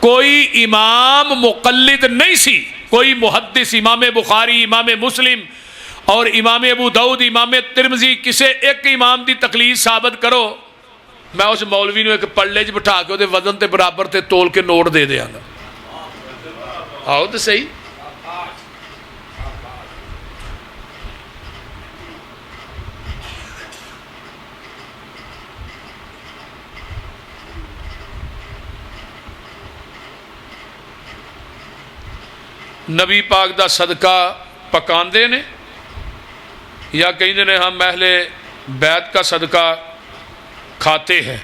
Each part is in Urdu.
کوئی امام مقلد نہیں سی، کوئی محدث، امام بخاری، امام مسلم اور امام ابو داؤد، امام ترمذی، کسے ایک امام دی تقلید ثابت کرو، میں اس مولوی نو ایک پلڑے چ بٹھا کے وہ وزن تے برابر تے تول کے نوٹ دے دیاں گا. آؤ تو صحیح. نبی پاک دا صدقہ پکاندے نے یا کہیں نے ہم اہل بیت کا صدقہ کھاتے ہیں.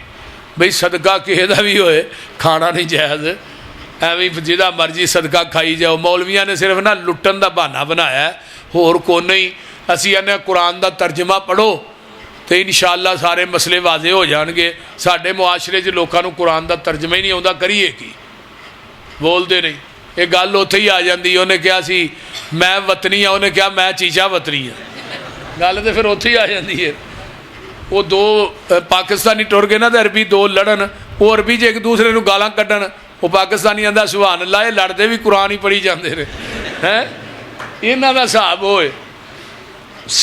بھئی صدقہ کہے دا بھی ہوئے کھانا نہیں جائز، ایویں جہاں مرضی صدقہ کھائی جاؤ. مولویاں نے صرف لٹن دا بہانہ بنایا ہے، اور کو نہیں. اسی آنے قرآن دا ترجمہ پڑھو تو انشاءاللہ سارے مسئلے واضح ہو جان گے. ساڈے معاشرے چ لوکاں نوں قرآن دا ترجمہ ہی نہیں آتا، کریے کی؟ بولتے نہیں. یہ گل اتنے ہی آ جاتی. انہیں کہا سی میں وطنی ہوں، انہیں کہا میں چیچا وطنی ہوں. گل تو پھر اتنے ہی آ جاتی ہے. وہ دو پاکستانی ٹر گئے نا تو عربی دو لڑن، وہ عربی ایک دوسرے کو گالاں کڈن، وہ پاکستانی آندا سبحان اللہ، یہ لڑتے بھی قرآن ہی پڑھی جاندے نے. یہاں کا حساب ہوئے.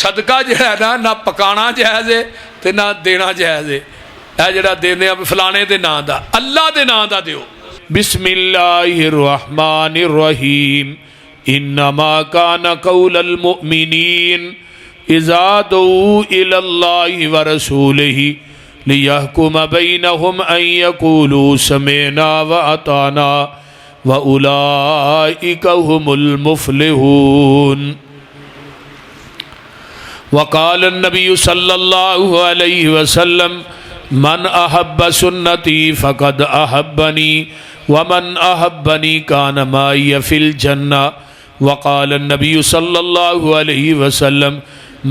صدقہ جہا ہے نہ پکانا جائز ہے تو نہ دینا جائز ہے. یہ جڑا دینے فلانے دے نام دا، اللہ دے نام دا دیو. بسم اللہ الرحمن الرحیم. انما کان قول المؤمنین اذا دعوا الی اللہ ورسولہ لیحکم بینہم ان یقولوا سمعنا واطعنا واولئک هم المفلحون. وقال النبی صلی اللہ علیہ وسلم من احب سنتی فقد احبنی ومن احبنی کان معی فی الجنہ. وقال النبی صلی اللہ علیہ وسلم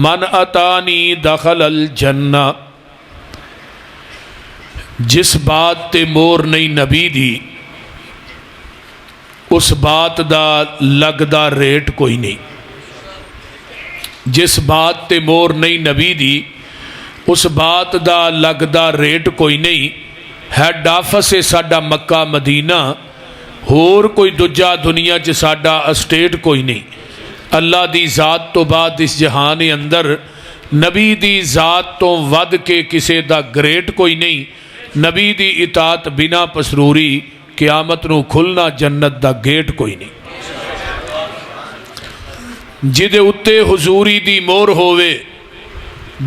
من اتانی دخل الجنہ. جس بات تے مور نہیں نبی دی اس بات دا لگدا ریٹ کوئی نہیں. جس بات تے مور نہیں نبی دی اس بات دا لگدا ریٹ کوئی نہیں. ہیڈ آفس ہے ساڈا مکہ مدینہ، ہور کوئی دوجا دنیا چ ساڈا اسٹیٹ کوئی نہیں. اللہ دی ذات تو بعد اس جہان اندر نبی دی ذات تو ود کے کسے دا گریٹ کوئی نہیں. نبی دی اطاعت بنا پسروری قیامت نو کھلنا جنت دا گیٹ کوئی نہیں. جدے اتے حضوری دی مور ہووے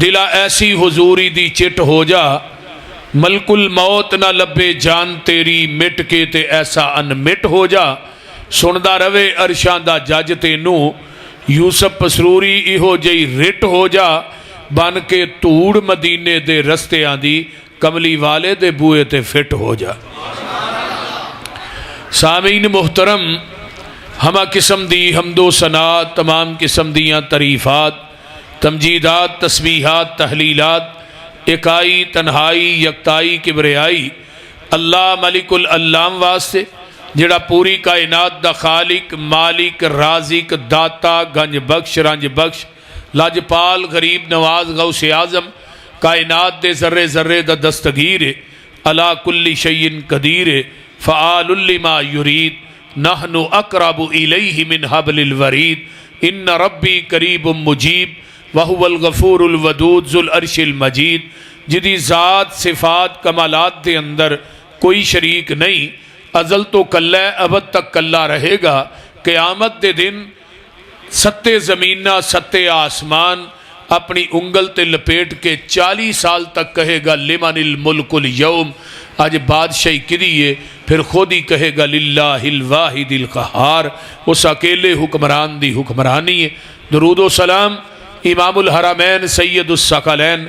دلا ایسی حضوری دی چٹ ہو جا. ملک الموت نہ لبے جان تیری مٹ کے تے ایسا ان مٹ ہو جا. سندا روے عرشاں دا جج تینوں یوسف پسروری ایہو جئی رٹ ہو جا. بن کے توڑ مدینے دے رستے آندی کملی والے دے بوئے تے فٹ ہو جا. سامعین محترم، ہمہ قسم دی حمد و ثنا، تمام قسم دیاں تعریفات، تمجیدات، تسبیحات، تحلیلات، اکائی، تنہائی، یکتائی، کبریائی اللہ ملک العلام واسطے جڑا پوری کائنات دا خالق، مالک، رازق، داتا، گنج بخش، رنج بخش، لاجپال، غریب نواز، غوث اعظم، کائنات دے ذرے ذرے دا دستگیر، علا کل شیء قدیر، فعال لما یرید، نحن اقرب الیہ من حبل الورید، ان ربی قریب مجیب وہو الغفور الودود ذو العرش المجید. جدی ذات صفات کمالات دے اندر کوئی شریک نہیں. ازل تو کلہ ابد تک کلہ رہے گا. قیامت دے دن ستے زمینہ ستے آسمان اپنی انگل تے لپیٹ کے 40 سال تک کہے گا لمن الملک اليوم، آج بادشاہی کدیے، پھر خود ہی کہے گا للہ الواحد القہار، اس اکیلے حکمران دی حکمرانی ہے. درود و سلام امام الحرمین سید الثقلین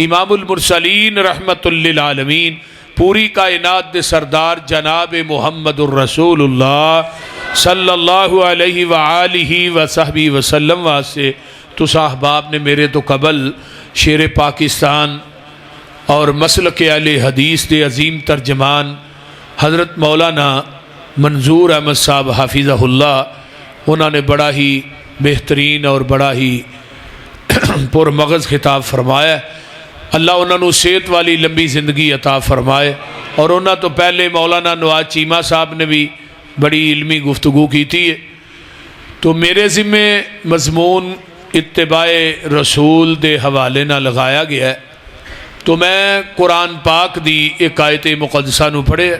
امام المرسلین رحمت للعالمین پوری کائنات دے سردار جناب محمد الرسول اللہ صلی اللہ علیہ وآلہ وصحبہ وسلم واسے. تو صاحباب نے میرے تو قبل شیر پاکستان اور مسلک اہل حدیث دے عظیم ترجمان حضرت مولانا منظور احمد صاحب حافظہ اللہ، انہوں نے بڑا ہی بہترین اور بڑا ہی پر مغز خطاب فرمایا. اللہ انہوں نے صحت والی لمبی زندگی عطا فرمائے. اور انہوں تو پہلے مولانا نواز چیمہ صاحب نے بھی بڑی علمی گفتگو کی تھی. تو میرے ذمے مضمون اتباع رسول دے حوالے نہ لگایا گیا ہے. تو میں قرآن پاک دی ایک آیت مقدسہ نو پڑھے.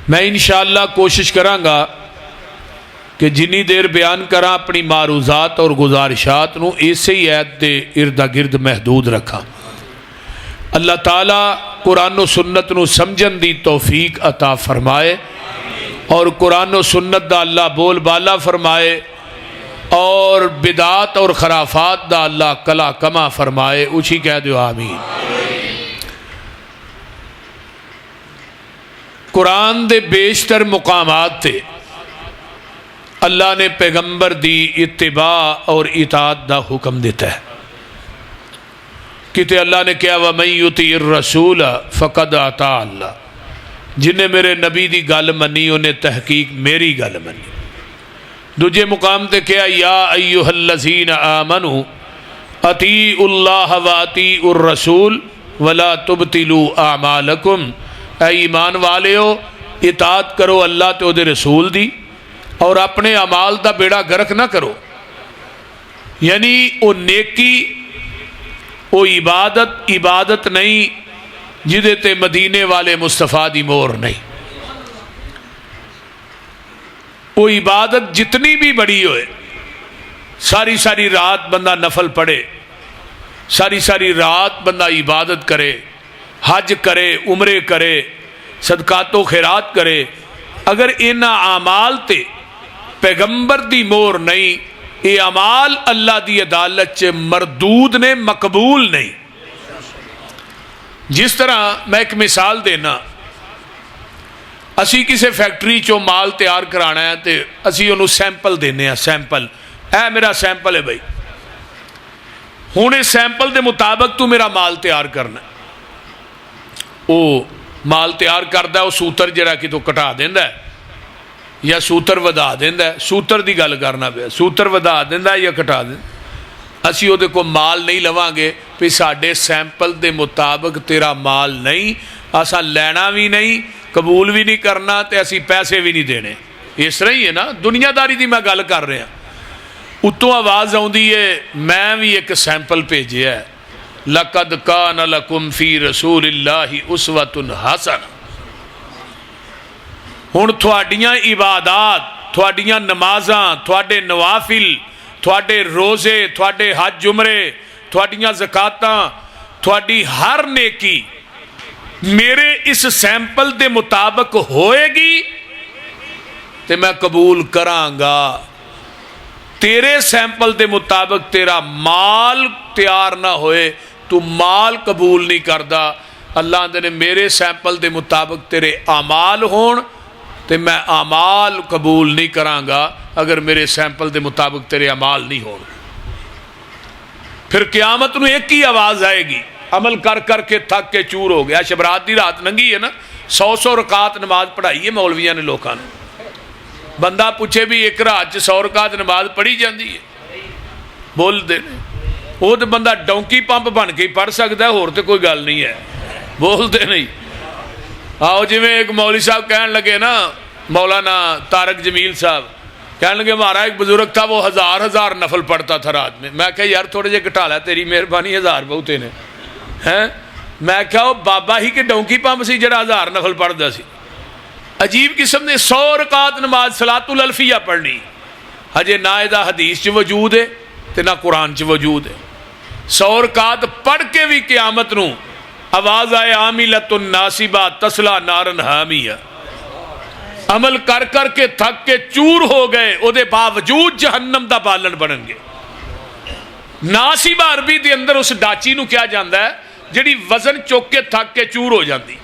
میں انشاءاللہ کوشش کرانگا کہ جنی دیر بیان کراں اپنی معروضات اور گزارشات نو اسی آیت دے ارد گرد محدود رکھاں. اللہ تعالیٰ قرآن و سنت نو سمجھن دی توفیق عطا فرمائے اور قرآن و سنت دا اللہ بول بالا فرمائے اور بدعات اور خرافات دا اللہ کلا کما فرمائے. اچھی کہہ دیو آمین. قرآن دے بیشتر مقامات تے اللہ نے پیغمبر دی اتباع اور اطاعت دا حکم دیتا ہے. کہتے اللہ نے کیا وَمَن يُطِعِ الرَّسُولَ فَقَدْ أَطَاعَ اللَّهَ. جن نے میرے نبی دی گل منی انہیں تحقیق میری گل منی. دوجے مقام تے کیا یا ایھا الذین آمنوا اطیعوا اللہ واطیعوا الرسول ولا تبطلوا اعمالکم. اے ایمان والیو اطاعت کرو اللہ تے دے رسول دی اور اپنے اعمال دا بیڑا گرک نہ کرو. یعنی او نیکی او عبادت نہیں جدے تے مدینے والے مصطفیٰ دی مور نہیں. وہ عبادت جتنی بھی بڑی ہوئے ساری ساری رات بندہ نفل پڑھے ساری رات بندہ عبادت کرے حج کرے عمرے کرے صدقات و خیرات کرے اگر ان اعمال تے پیغمبر دی مور نہیں یہ اعمال اللہ دی عدالت چ مردود نے مقبول نہیں. جس طرح میں ایک مثال دینا اسی کسی فیکٹری چو مال تیار کرانا ہے تے اسی انہوں سیمپل دینے ہیں. سیمپل اے میرا سیمپل ہے بھائی ہوں اس سیمپل دے مطابق تو میرا مال تیار کرنا ہے. وہ مال تیار کرتا ہے وہ سوتر جڑا کہ تو کٹا دینا ہے یا سوتر ودا دینا ہے. سوتر دی گل کرنا پیا سوتر ودا دینا ہے یا کٹا دینا. اسی وہ کو مال نہیں لواں گے پھر ساڈے سیمپل دے مطابق تیرا مال نہیں اساں لینا بھی نہیں قبول بھی نہیں کرنا تے اسی پیسے بھی نہیں دینے. اس طرح ہی ہے نا دنیا داری دی میں گل کر رہا. اتوں آواز آؤندی ہے میں بھی ایک سیمپل بھیجیا ہے لقد کان لکم فی رسول اللہ اسوۃ حسنہ. ہن تھوڑیاں عبادات تھوڑیاں نمازاں تھوڑے نوافل تھوڑے روزے تھوڑے حج عمرے تھوڑیاں زکاتاں تھوڑی ہر نیکی میرے اس سیمپل دے مطابق ہوئے گی تے میں قبول کرانگا. تیرے سیمپل دے مطابق تیرا مال تیار نہ ہوئے تو مال قبول نہیں کردا. اللہ نے میرے سیمپل دے مطابق تیرے اعمال ہون تے میں اعمال قبول نہیں کرانگا اگر میرے سیمپل دے مطابق تیرے اعمال نہیں ہون. پھر قیامت نو ایک ہی آواز آئے گی عمل کر کر کے تھک کے چور ہو گیا. شبرات دی رات ننگی ہے نا 100 رکعت نماز پڑھائی ہے مولویاں نے لوکاں نے. بندہ پوچھے بھی ایک رات 100 رکعت نماز پڑھی جاندی ہے بول دے وہ تو بندہ ڈونکی پمپ بن کے پڑھ سکتا ہے اور تو کوئی گل نہیں ہے بول دے نہیں. آؤ جی میں ایک مولوی صاحب کہنے لگے نا مولانا طارق جمیل صاحب کہنے لگے ہمارا ایک بزرگ تھا وہ ہزار نفل پڑھتا تھا رات میں کہا یار تھوڑے جے گھٹا لا تیری مہربانی 1000 بہتے نے ہیں. میں کہا وہ بابا ہی کہ ڈونکی پمپ سی جڑا 1000 نفل پڑھتا سی. عجیب قسم نے 100 رکعت نماز صلاۃ الالفیہ پڑھنی ہجے نہ ادا حدیث چ وجود ہے تے نہ قرآن چ وجود ہے. 100 رکعت پڑھ کے بھی قیامت نو آواز آئے عاملۃ ناصبہ تصلی نارا حامیہ. عمل کر کر کے تھک کے چور ہو گئے او دے باوجود جہنم دا بالن بنن گے. ناصبہ عربی دے اندر اس ڈاچی نو کیا جاندا ہے جڑی وزن چوک کے تھک کے چور ہو جاندی.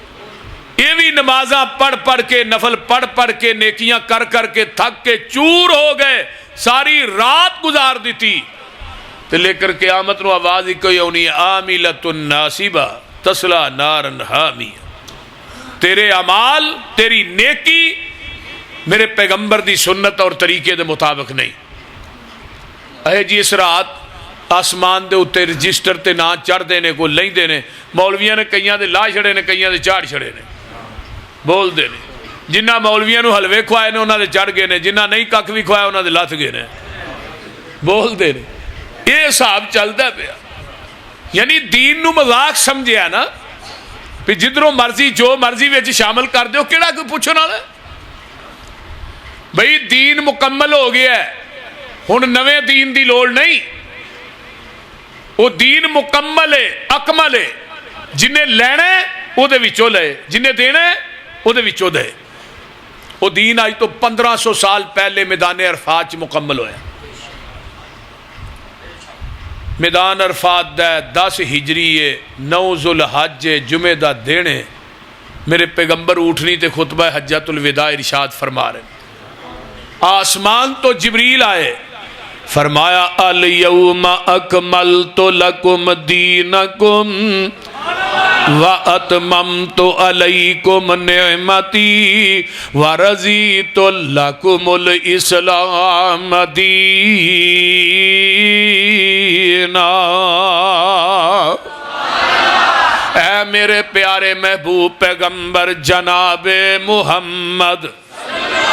یہ بھی نمازاں پڑھ پڑھ کے نفل پڑھ پڑھ کے نیکیاں کر کر کے تھک کے چور ہو گئے ساری رات گزار دیتی تو لے کر قیامت نو آواز ہی کوئی ہونی عاملۃ ناصبہ تصلی نارا حامیہ. تیرے اعمال تیری نیکی میرے پیغمبر دی سنت اور طریقے دے مطابق نہیں. اے جی اس رات آسمان دے اتنے رجسٹر تے نا چڑھتے ہیں، کوئی لیندے نے، مولویاں نے کئیاں دے لا چھڑے نے، کئیاں دے چاڑ چھڑے نے، بول دے نے، جنہ مولویاں نو حلوے کھوائے نے انہاں دے چڑھ گئے نے، جنہ نہیں کک بھی کھوایا انہاں دے لت گئے نے، بول دے نے۔ یہ حساب چلتا پیا، یعنی دین نو مذاق سمجھیا نا، پھر جدھروں مرضی جو مرضی وچ شامل کر دیو، کیڑا کوئی پوچھن والا؟ بھئی دین مکمل ہو گیا ہے، ہن نویں دین دی لوڑ نہیں، وہ دین مکمل ہے، اکمل ہے، جنہیں لینا ہے وہ دے وچوں لے، جنہیں دینا ہے وہ دے وچوں دے۔ وہ دین آج تو 1500 سال پہلے میدان عرفات مکمل ہویا۔ میدان عرفات دا 10 ہجری ہے، 9 ذوالحج جمعہ دا دن ہے، میرے پیغمبر اٹھنی تے خطبہ حجۃ الوداع ارشاد فرما رہے ہیں، آسمان تو جبریل آئے، فرمایا الیوم اکملت لکم دینکم واتممت علیکم نعمتی ورضیت لکم الاسلام دینا۔ اے میرے پیارے محبوب پیغمبر جناب محمد،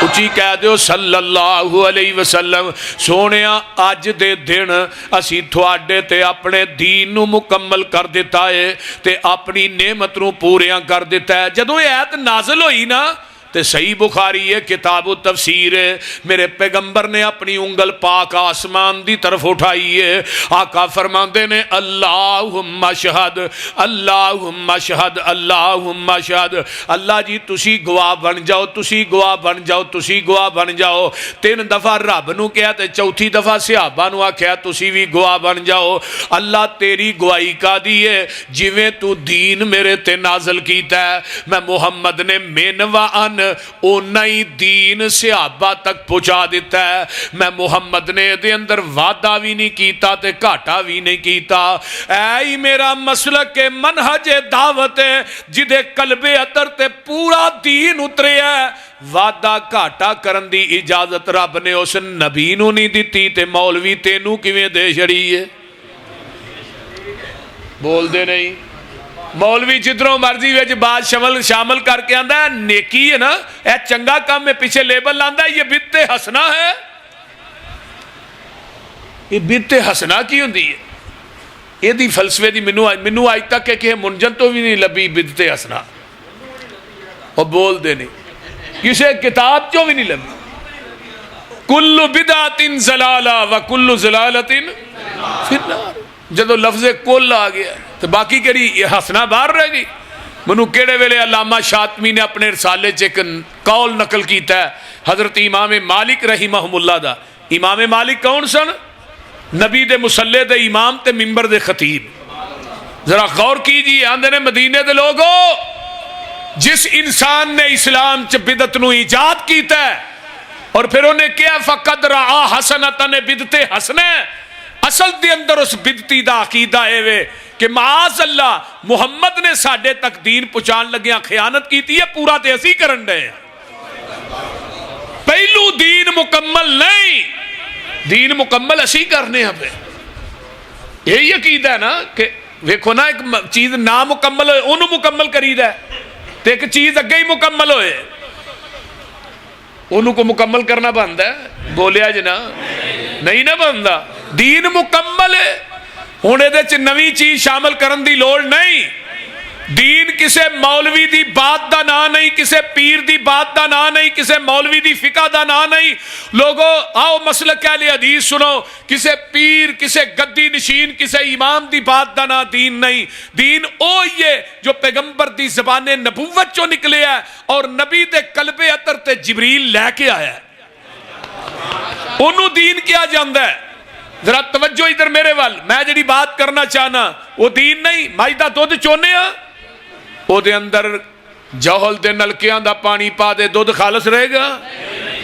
اچھی کہہ دیو صلی اللہ علیہ وسلم، سونیا اج دے دن اسی تھوڑے تے اپنے دین نو مکمل کر دیتا ہے تے اپنی نعمت نو پوریاں کر دیتا ہے۔ جدو یہ آیت نازل ہوئی نا تے صحیح بخاری ہے، کتاب و تفسیر ہے، میرے پیغمبر نے اپنی انگل پاک آسمان دی طرف اٹھائی ہے، آقا فرماندے نے اللہم اشہد اللہم اشہد اللہم اشہد، اللہ جی تسی گواہ بن جاؤ، تسی گواہ بن جاؤ، تسی گواہ بن جاؤ۔ 3 دفعہ رب نو کہا تے چوتھی دفعہ صحابہ نو آکھیا تسی بھی گواہ بن جاؤ۔ اللہ تیری گواہی کا دیئے، جویں تو دین میرے تے نازل کیتا ہے، میں محمد نے من و ان اونائی دین صحابہ تک پہنچا دیتا ہے، میں محمد نے دے اندر وعدہ بھی نہیں کیتا تے گھاٹا بھی نہیں کیتا۔ اے میرا مسلک کے منہج دعوت ہے، جدے قلب اطر تے پورا دین اترے ہے، وعدہ گھاٹا کرن دی اجازت رب نے اس نبی نو نہیں دیتی تے مولوی تینوں کیویں دے چھڑی ہے؟ بول دے نہیں۔ مولوی جدروں مرضی وچ بات شامل کر کے آندا ہے نیکی ہے نا، اے چنگا کام میں پیچھے لیبل آندا ہے یہ بدعت حسنہ ہے۔ یہ بدعت حسنہ کی ہوندی ہے؟ یہ دی فلسفے دی منو آج تک کہ منجن تو بھی نہیں لبی بدعت حسنہ، اور بول دے نہیں، کسے کتاب چو بھی نہیں لبی۔ کل بدعت ضلالہ و کل ضلالۃ فی النار، جدو لفظ کل آ گیا تو باقی کہڑی حسنہ باہر رہ گئی۔ منو کیڑے ویلے علامہ شاطمی نے اپنے رسالے چ ایک قول نقل کیتا ہے حضرت امام مالک رحمہ اللہ دا۔ امام مالک کون سن؟ نبی دے مصلی دے امام تے منبر دے خطیب۔ ذرا غور کیجیے، آندے نے مدینے دے لوگو، جس انسان نے اسلام چ بدعت نو ایجاد کیتا ہے اور پھر انہیں کیا فقد رعا حسنتن بدعت حسنہ، اصل دے اندر اس بدعتی دا عقیدہ ہے وے کہ معاذ اللہ محمد نے ساڈے تک دین پہنچان لگیاں خیانت کیتی ہے، پورا تے اسی کرن دے ہیں۔ پہلو دین مکمل نہیں، دین مکمل اسی کرنے ہیں پہ۔ یہی عقیدہ ہے نا کہ ویکھو نا ایک چیز نامکمل ہوئے انہوں مکمل کرید ہے، تو ایک چیز اگے ہی مکمل ہوئے انہوں کو مکمل کرنا بنتا ہے۔ بولیا جنا نہیں نہ بنتا، دین مکمل ہے، ہونے دے چ نوی چیز شامل کرن دی لوڑ نہیں۔ دین کسے مولوی دی بات دا نا نہیں، کسے پیر دی بات دا نا نہیں، کسے مولوی دی فقہ دا نا نہیں۔ لوگو آؤ مسلک اہل حدیث سنو، کسے پیر، کسے گدی نشین، کسے امام دی بات دا نا دین نہیں۔ دین او یہ جو پیغمبر دی زبان نبوت چو نکلے ہے اور نبی دے قلب اطر تے جبریل لے کے آیا ہے، انہوں دین کیا جاندہ ہے۔ ذرا توجہ ادھر میرے وال، میں جڑی بات کرنا چاہنا وہ دین نہیں۔ مائدہ دودھ چونے ہاں، وہ دے اندر جوہل دے نلکیاں دا پانی پا دے دودھ خالص رہے گا؟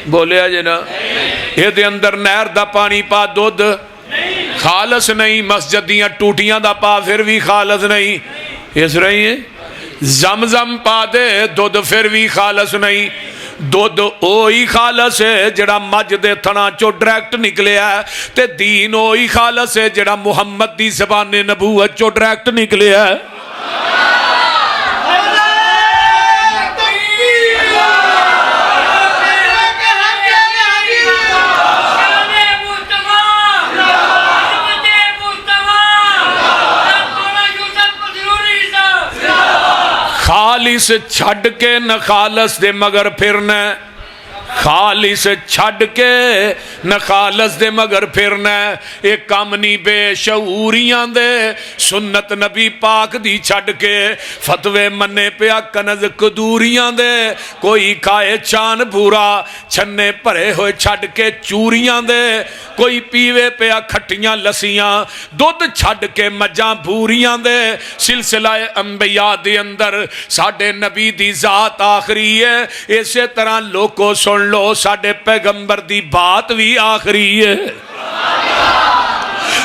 بولیا جنا یہ دے اندر نہر دا پانی پا دودھ خالص نہیں، مسجد دیاں ٹوٹیاں دا پا پھر بھی خالص نہیں، اس رہی ہیں زمزم پا دے دودھ پھر بھی خالص نہیں، دودھ اوہی خالص ہے جڑا مجھ دے تھنا چو ڈائریکٹ نکلیا ہے، تے دین اوہی خالص ہے جڑا محمد دی زبان نبوت چو ڈائریکٹ نکلیا ہے۔ خالص چھڑ کے نہ خالص دے مگر پھرنا، خالص چھڑ کے نہ خالص دے مگر پھرنا، ایک کام نہیں بے شعوریاں دے، سنت نبی پاک دی چھڑ کے فتوے منے پیا کنز قدوریاں دے، کوئی کھائے چان بھورا چھنے پرے ہوئے چھڑ کے چوریاں دے، کوئی پیوے پیا کھٹیاں لسیاں دودھ چھڑ کے مجاں بھوریاں دے۔ سلسلہ انبیاء دے اندر ساڑھے نبی دی ذات آخری ہے، اسی طرح لوگوں سن لو ساڑھے پیغمبر دی بات بھی آخری ہے،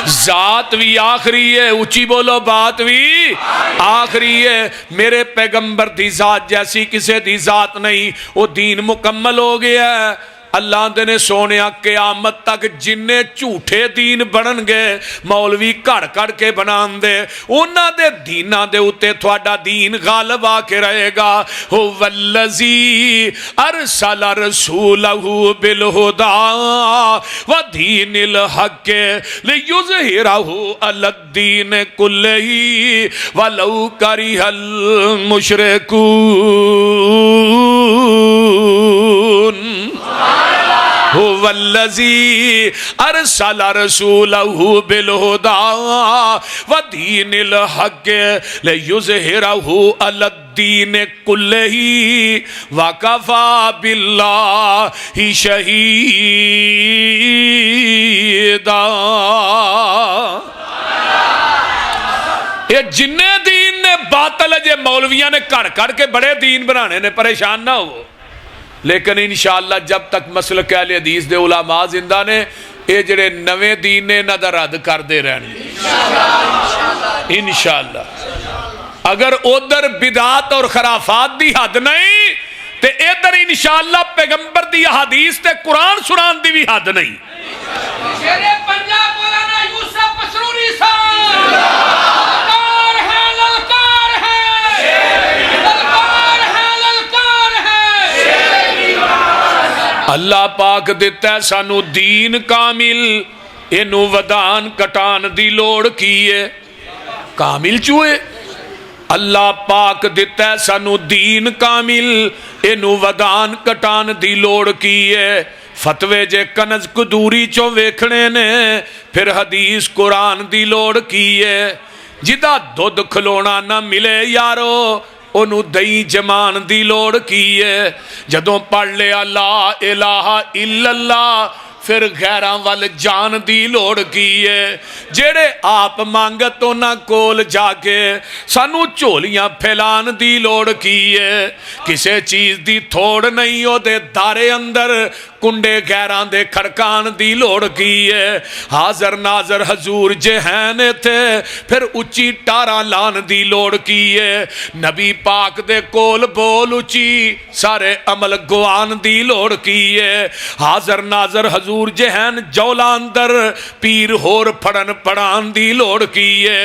ذات بھی آخری ہے، اونچی بولو بات بھی آخری ہے۔ میرے پیغمبر دی ذات جیسی کسی دی ذات نہیں، وہ دین مکمل ہو گیا ہے۔ اللہ دے نے سونیا قیامت تک جننے جھوٹے دین بنن گے مولوی کڑ کڑ کے بنان دے، انہاں دے دیناں دے اتے تھوڑا دین غالب آ کے رہے گا۔ والذی ارسل رسولہ بالہدی ودین الحق لیظہرہ علی الدین کلہ ولو کرہ المشرکون۔ والذی ارسل رسولہ بالہدی ودین الحق لیظہرہ علی الدین کلہ وکفی باللہ شہیدا۔ یہ جننے دین نے باطل ہے جے مولویاں نے کڑ کڑ کے بڑے دین بنانے نے، پریشان نہ ہو، لیکن انشاءاللہ جب تک مسلک اہل حدیث دے علماء زندہ نے اے جڑے نویں دین نے نہ دا رد کر دے رہنے انشاءاللہ۔ اگر ادھر بدعات اور خرافات دی حد نہیں تے ادھر انشاءاللہ پیغمبر دی حدیث تے قرآن سنان دی بھی حد نہیں۔ شیر پنجاب مولانا یوسف مسروری صاحب للکار ہے، للکار ہے، للکار ہے، للکار ہے۔ اللہ پاک دیتا ہے سانو دین کامل، اینو ودان کٹان دی لوڑ کیے کامل چوئے۔ اللہ پاک دیتا ہے سانو دین کامل، اینو ودان کٹان دی لوڑ کیے۔ فتوے جے کنز قدوری چو ویکھنے نے پھر حدیث قرآن دی لوڑ کیے۔ جدا دودھ کھلونا نہ ملے یارو انہوں دئی جمان دی لوڑ کیے۔ جدوں پڑھ لیا لا الہ الا اللہ پھر غیران وال جان دی لوڑ کیے۔ جیڑے آپ مانگتوں نہ کول جا کے سانو چولیاں پھیلان دی لوڑ کیے۔ کسے چیز دی تھوڑ نہیں ہو دے دارے اندر کنڈے غیران دے کھڑکان دی لوڑ کیے۔ حاضر ناظر حضور جہین تھے پھر اچھی ٹارا لان دی لوڑ کیے۔ نبی پاک دے کول بول اچھی سارے عمل گوان دی لوڑ کیے۔ حاضر ناظر حضور جہین جولان در پیر ہور پھڑن پڑان دی لوڑ کیے۔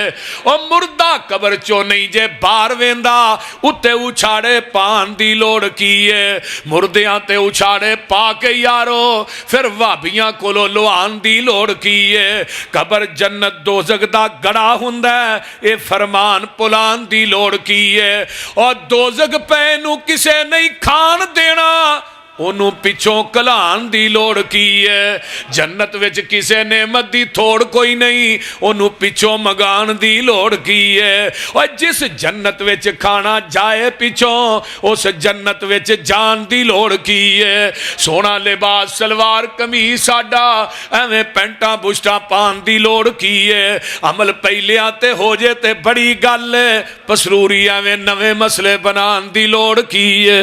او مردہ قبر چو نہیں جے بار ویندا اتے اچھاڑے پان دی لوڑ کیے۔ مردیاں تے اچھاڑے پاکے یارو پھر وابیاں کولو لوان دی لوڑ کیے۔ قبر جنت دوزخ دا گڑا ہوندا ہے اے فرمان پلان دی لوڑ کیے۔ اور دوزخ پینو کسے نہیں کھان دینا انہوں پچھوں کلان دی لوڑ کیے۔ جنت وچ کسے نعمت دی تھوڑ کوئی نہیں انہوں پچھوں مگان دی لوڑ کیے۔ اور جس جنت وچ کھانا جائے پچھوں اس جنت وچ جان دی لوڑ کیے۔ سونا لباس سلوار کمیز ساڈا ایویں پینٹاں بشٹاں پان دی لوڑ کیے۔ عمل پہلے آتے ہو جے تے بڑی گل ہے، پسروری ایویں نویں مسئلے بنان دی لوڑ کیے۔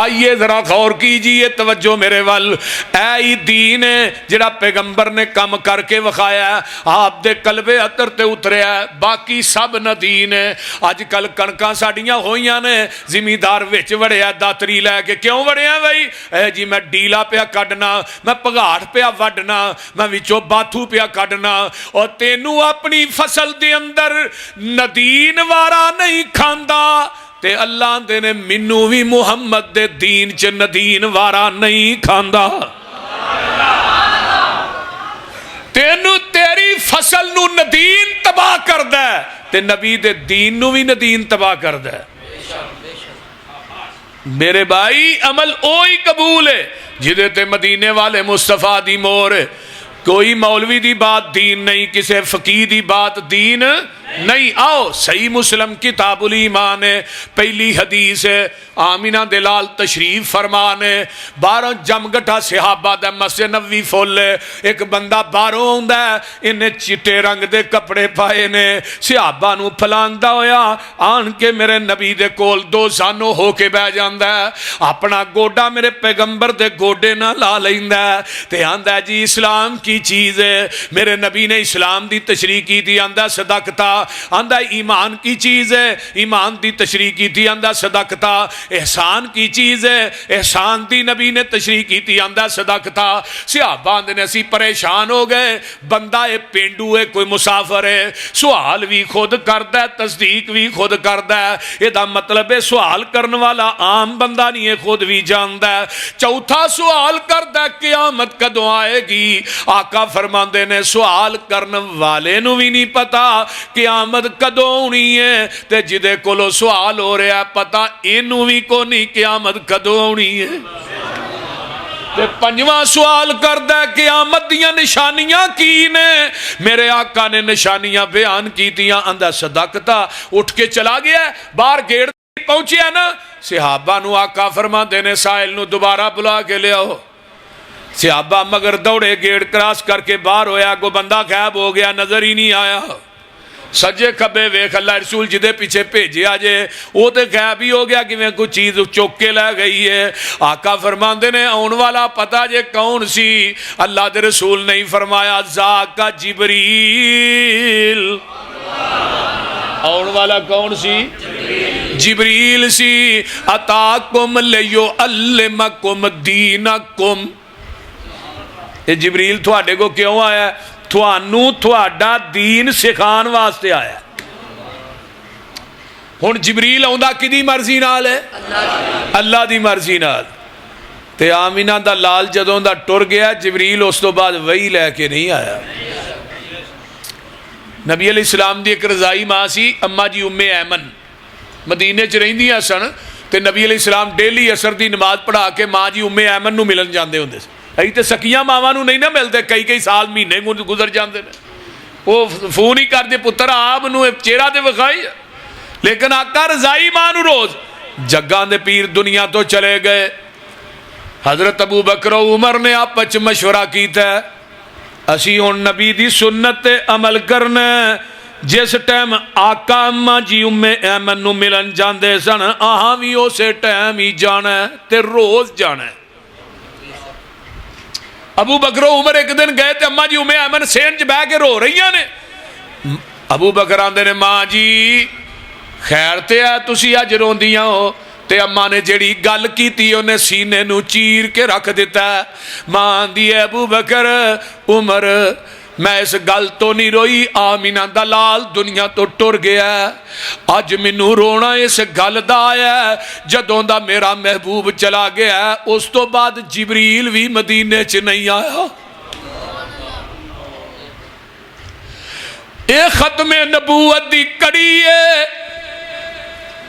آئیے ذرا غور کیجئے توجہ میرے ول اے دین ہے جڑا پیغمبر نے کم کر کے وکھایا ہے آپ دے قلب اتر تے اتریا ہے باقی سب نہ دین ہے اج کل کنکاں ساڈیاں ہوئیاں نے زمیندار وچ وڑیا داتری لے کے کیوں وڑیا بھائی اے جی میں ڈیلا پیا کڈنا میں پگاڑ پیا وڈنا میں وچوں باتھو پیا کڈنا اور تینوں اپنی فصل دے اندر ندین وارا نہیں کھاندا تے اللہ دے نے منو بھی محمد دے دین چ ندین وارا نہیں کھاندا تینو تیری فصل نو ندین تباہ کردا ہے تے نبی دے دین نو بھی ندین تباہ کردا ہے میرے بھائی عمل اوہی قبول ہے جدے تے مدینے والے مصطفیٰ دی مور ہے کوئی مولوی دی بات دین نہیں کسی فقیہ دی بات دین نہیں آؤ صحیح مسلم کتاب الایمان ہے پہلی حدیث ہے آمینہ دلال تشریف فرمانے باروں جمگٹا صحابہ دا مسجد نبوی فل ہے ایک بندہ باروں ہوندا ہے انہیں چٹے رنگ دے کپڑے پائے نے صحابہ نو پھلاندا ہویا آن کے میرے نبی دے کول دو زانو ہو کے بہ جاندا ہے اپنا گوڈا میرے پیغمبر دے گوڈے نہ لا لیندا ہے تے آندا ہے جی اسلام کی چیز ہے میرے نبی نے اسلام دی تشریح کی تھی آندا صدقتا آندا ایمان کی چیز ہے ایمان دی تشریح کی تھی آندا صدقتا احسان کی چیز ہے احسان دی نبی نے تشریح کی تھی آندا صدقتا صحابہ آندے نے اسی پریشان ہو گئے بندہ اے پینڈو ہے کوئی مسافر ہے سوال بھی خود کردا ہے تصدیق بھی خود کردا ہے یہ دا مطلب ہے سوال کرن والا عام بندہ نہیں ہے خود بھی جاندا ہے چوتھا سوال کردا ہے قیامت کدوں آئے گی آقا فرماندے نے سوال کرن والے نو بھی نہیں پتا قیامت کدوں ہونی ہے تے جدے کولو سوال ہو رہا ہے پتا اینو بھی کو نہیں قیامت کدوں ہونی ہے تے پنجواں سوال کردا ہے قیامت دیاں نشانیاں کی نے میرے آقا نے نشانیاں بیان کیتیاں آندا صدقتا اٹھ کے چلا گیا ہے باہر گیٹ پہنچیا نا صحابہ نو آقا فرماندے نے سائل نو دوبارہ بلا کے لے آؤ صحابہ مگر دوڑے گیٹ کراس کر کے باہر ہویا کو بندہ غائب ہو گیا نظر ہی نہیں آیا سجے کبے ویکھ اللہ رسول جدے پیچھے بھیجے آجے وہ تے غائب ہی ہو گیا کہ میں کوئی چیز چوک کے لے گئی ہے آقا فرماندے نے آن والا پتا جے کون سی اللہ دے رسول نہیں فرمایا ذاکا جبریل آن والا کون سی جبریل سی اتاکم لیعلمکم دینکم یہ جبریل تھوڑے کو کیوں آیا ہے تھوانو تھوڑا دین سکھان واسطے آیا ہن جبریل آندا کدی مرضی نال ہے اللہ دی مرضی نال تے آمینہ دا لال جدوں دا ٹر گیا جبریل اس تو بعد وہی لے کے نہیں آیا نبی علیہ السلام دی ایک رضائی ماں سی اما جی ام ایمن مدینے چ رہندیاں سن تے نبی علیہ السلام ڈیلی عصر دی نماز پڑھا کے ماں جی ام ایمن نو ملن جاندے ہوندے سی ای تے سکیاں ماواں نو نہیں نہ ملتے کئی سال مہینے گزر جاندے نے وہ فون ہی کر دے پتر آپ نو چہرہ تے وکھائی لیکن آقا رضائی ماں نو روز جگاں دے پیر دنیا تو چلے گئے حضرت ابو بکر و عمر نے آپس وچ مشورہ کیتا ہے اسی ہن نبی دی سنت تے عمل کرنا جس ٹائم آقا اما جی ام ایمن نو ملن جاندے سن آہاں بھی اسے ٹائم ہی جانا ہے تے روز جانا ہے ابو بکر و عمر ایک دن گئے تے اما جی ام ایمن سین چ بہ کے رو رہی نے ابو بکر آندے نے ماں جی خیر تے ہے تسی اج روندیاں ہو تے اما نے جیڑی گل کیتی انہیں سینے نو چیر کے رکھ دیتا ہے ماں آندی ہے ابو بکر عمر میں اس گل تو نہیں روئی آمینہ دا لال دنیا تو ٹر گیا ہے اج مینوں رونا اس گل دا آیا ہے جدوں دا میرا محبوب چلا گیا ہے اس تو بعد جبریل بھی مدینے چ نہیں آیا اے ختم نبوت دی کڑی ہے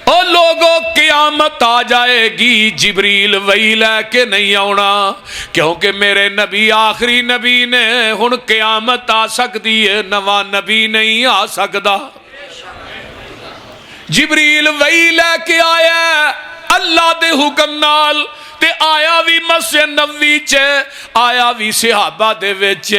او لوگوں قیامت آ جائے گی جبریل وہی لے کے نہیں آنا کیونکہ میرے نبی آخری نبی نے ہن قیامت آ سکتی ہے نواں نبی نہیں آ سکتا جبریل وہی لے کے آیا اللہ دے حکم نال تے آیا بھی مسجد نبوی چ آیا بھی صحابہ دے وچ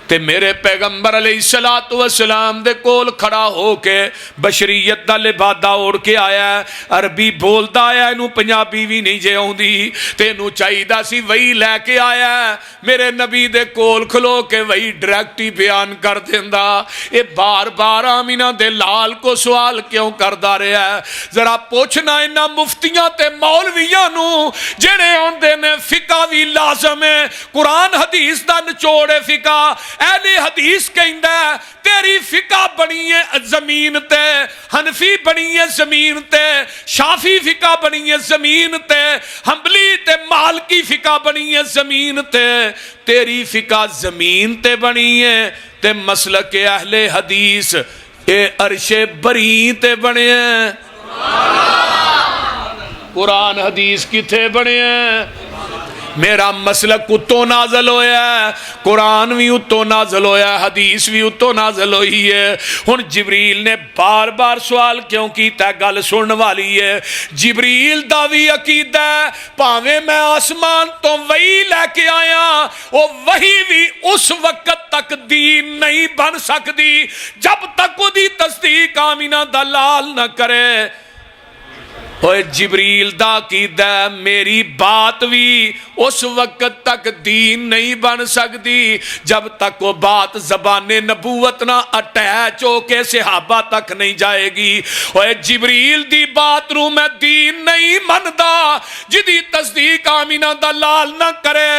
تے میرے پیغمبر علیہ الصلوۃ والسلام دے کول کھڑا ہو کے بشریت دا لبادہ اوڑ کے آیا ہے، عربی بولدا آیا، اینو پنجابی بھی نہیں جے آوندی، تے اینو چاہیدا سی وہی لے کے آیا ہے، میرے نبی دے کول کھلو کے وہی ڈائریکٹ ہی بیان کر دیندا۔ اے بار بار آمینہ دے لال کو سوال کیوں کردا رہا ہے؟ ذرا پوچھنا انہاں مفتیاں تے مولویاں نو جڑے ہوندے نے فقہ بھی لازم ہے، قرآن حدیث دا نچوڑ فقہ، اہل حدیث کہندا ہے تیری فقہ بنی ہے زمین تے، حنفی بنی ہے زمین تے، شافی فقہ بنی ہے زمین تے، حنبلی تے مالکی فقہ بنی ہے زمین تے، تیری فقہ زمین تے بنی ہے تے مسلک اہل حدیث اے عرش بری تے بنے ہیں۔ قرآن حدیث کتھے بنے ہیں؟ میرا مسلک اتو نازل ہویا ہے، قرآن بھی اتو نازل ہویا ہے، حدیث بھی اتو نازل ہوئی ہے۔ ہن جبریل نے بار بار سوال کیوں کیتا ہے؟ گل سنن والی ہے۔ جبریل دا بھی عقیدہ ہے پاویں میں آسمان تو وہی لے کے آیا، وہ وہی بھی اس وقت تک دین نہیں بن سکتی جب تک وہ دی تصدیق آمینہ دلال نہ کرے۔ اوے جبریل دا عقیدہ ہے میری بات بھی اس وقت تک دین نہیں بن سکتی جب تک وہ بات زبان نبوت نہ اٹیچ ہو کے صحابہ تک نہیں جائے گی۔ اوے جبریل دی بات رو میں دین نہیں مندا جدی تصدیق آمینہ دلال نہ کرے۔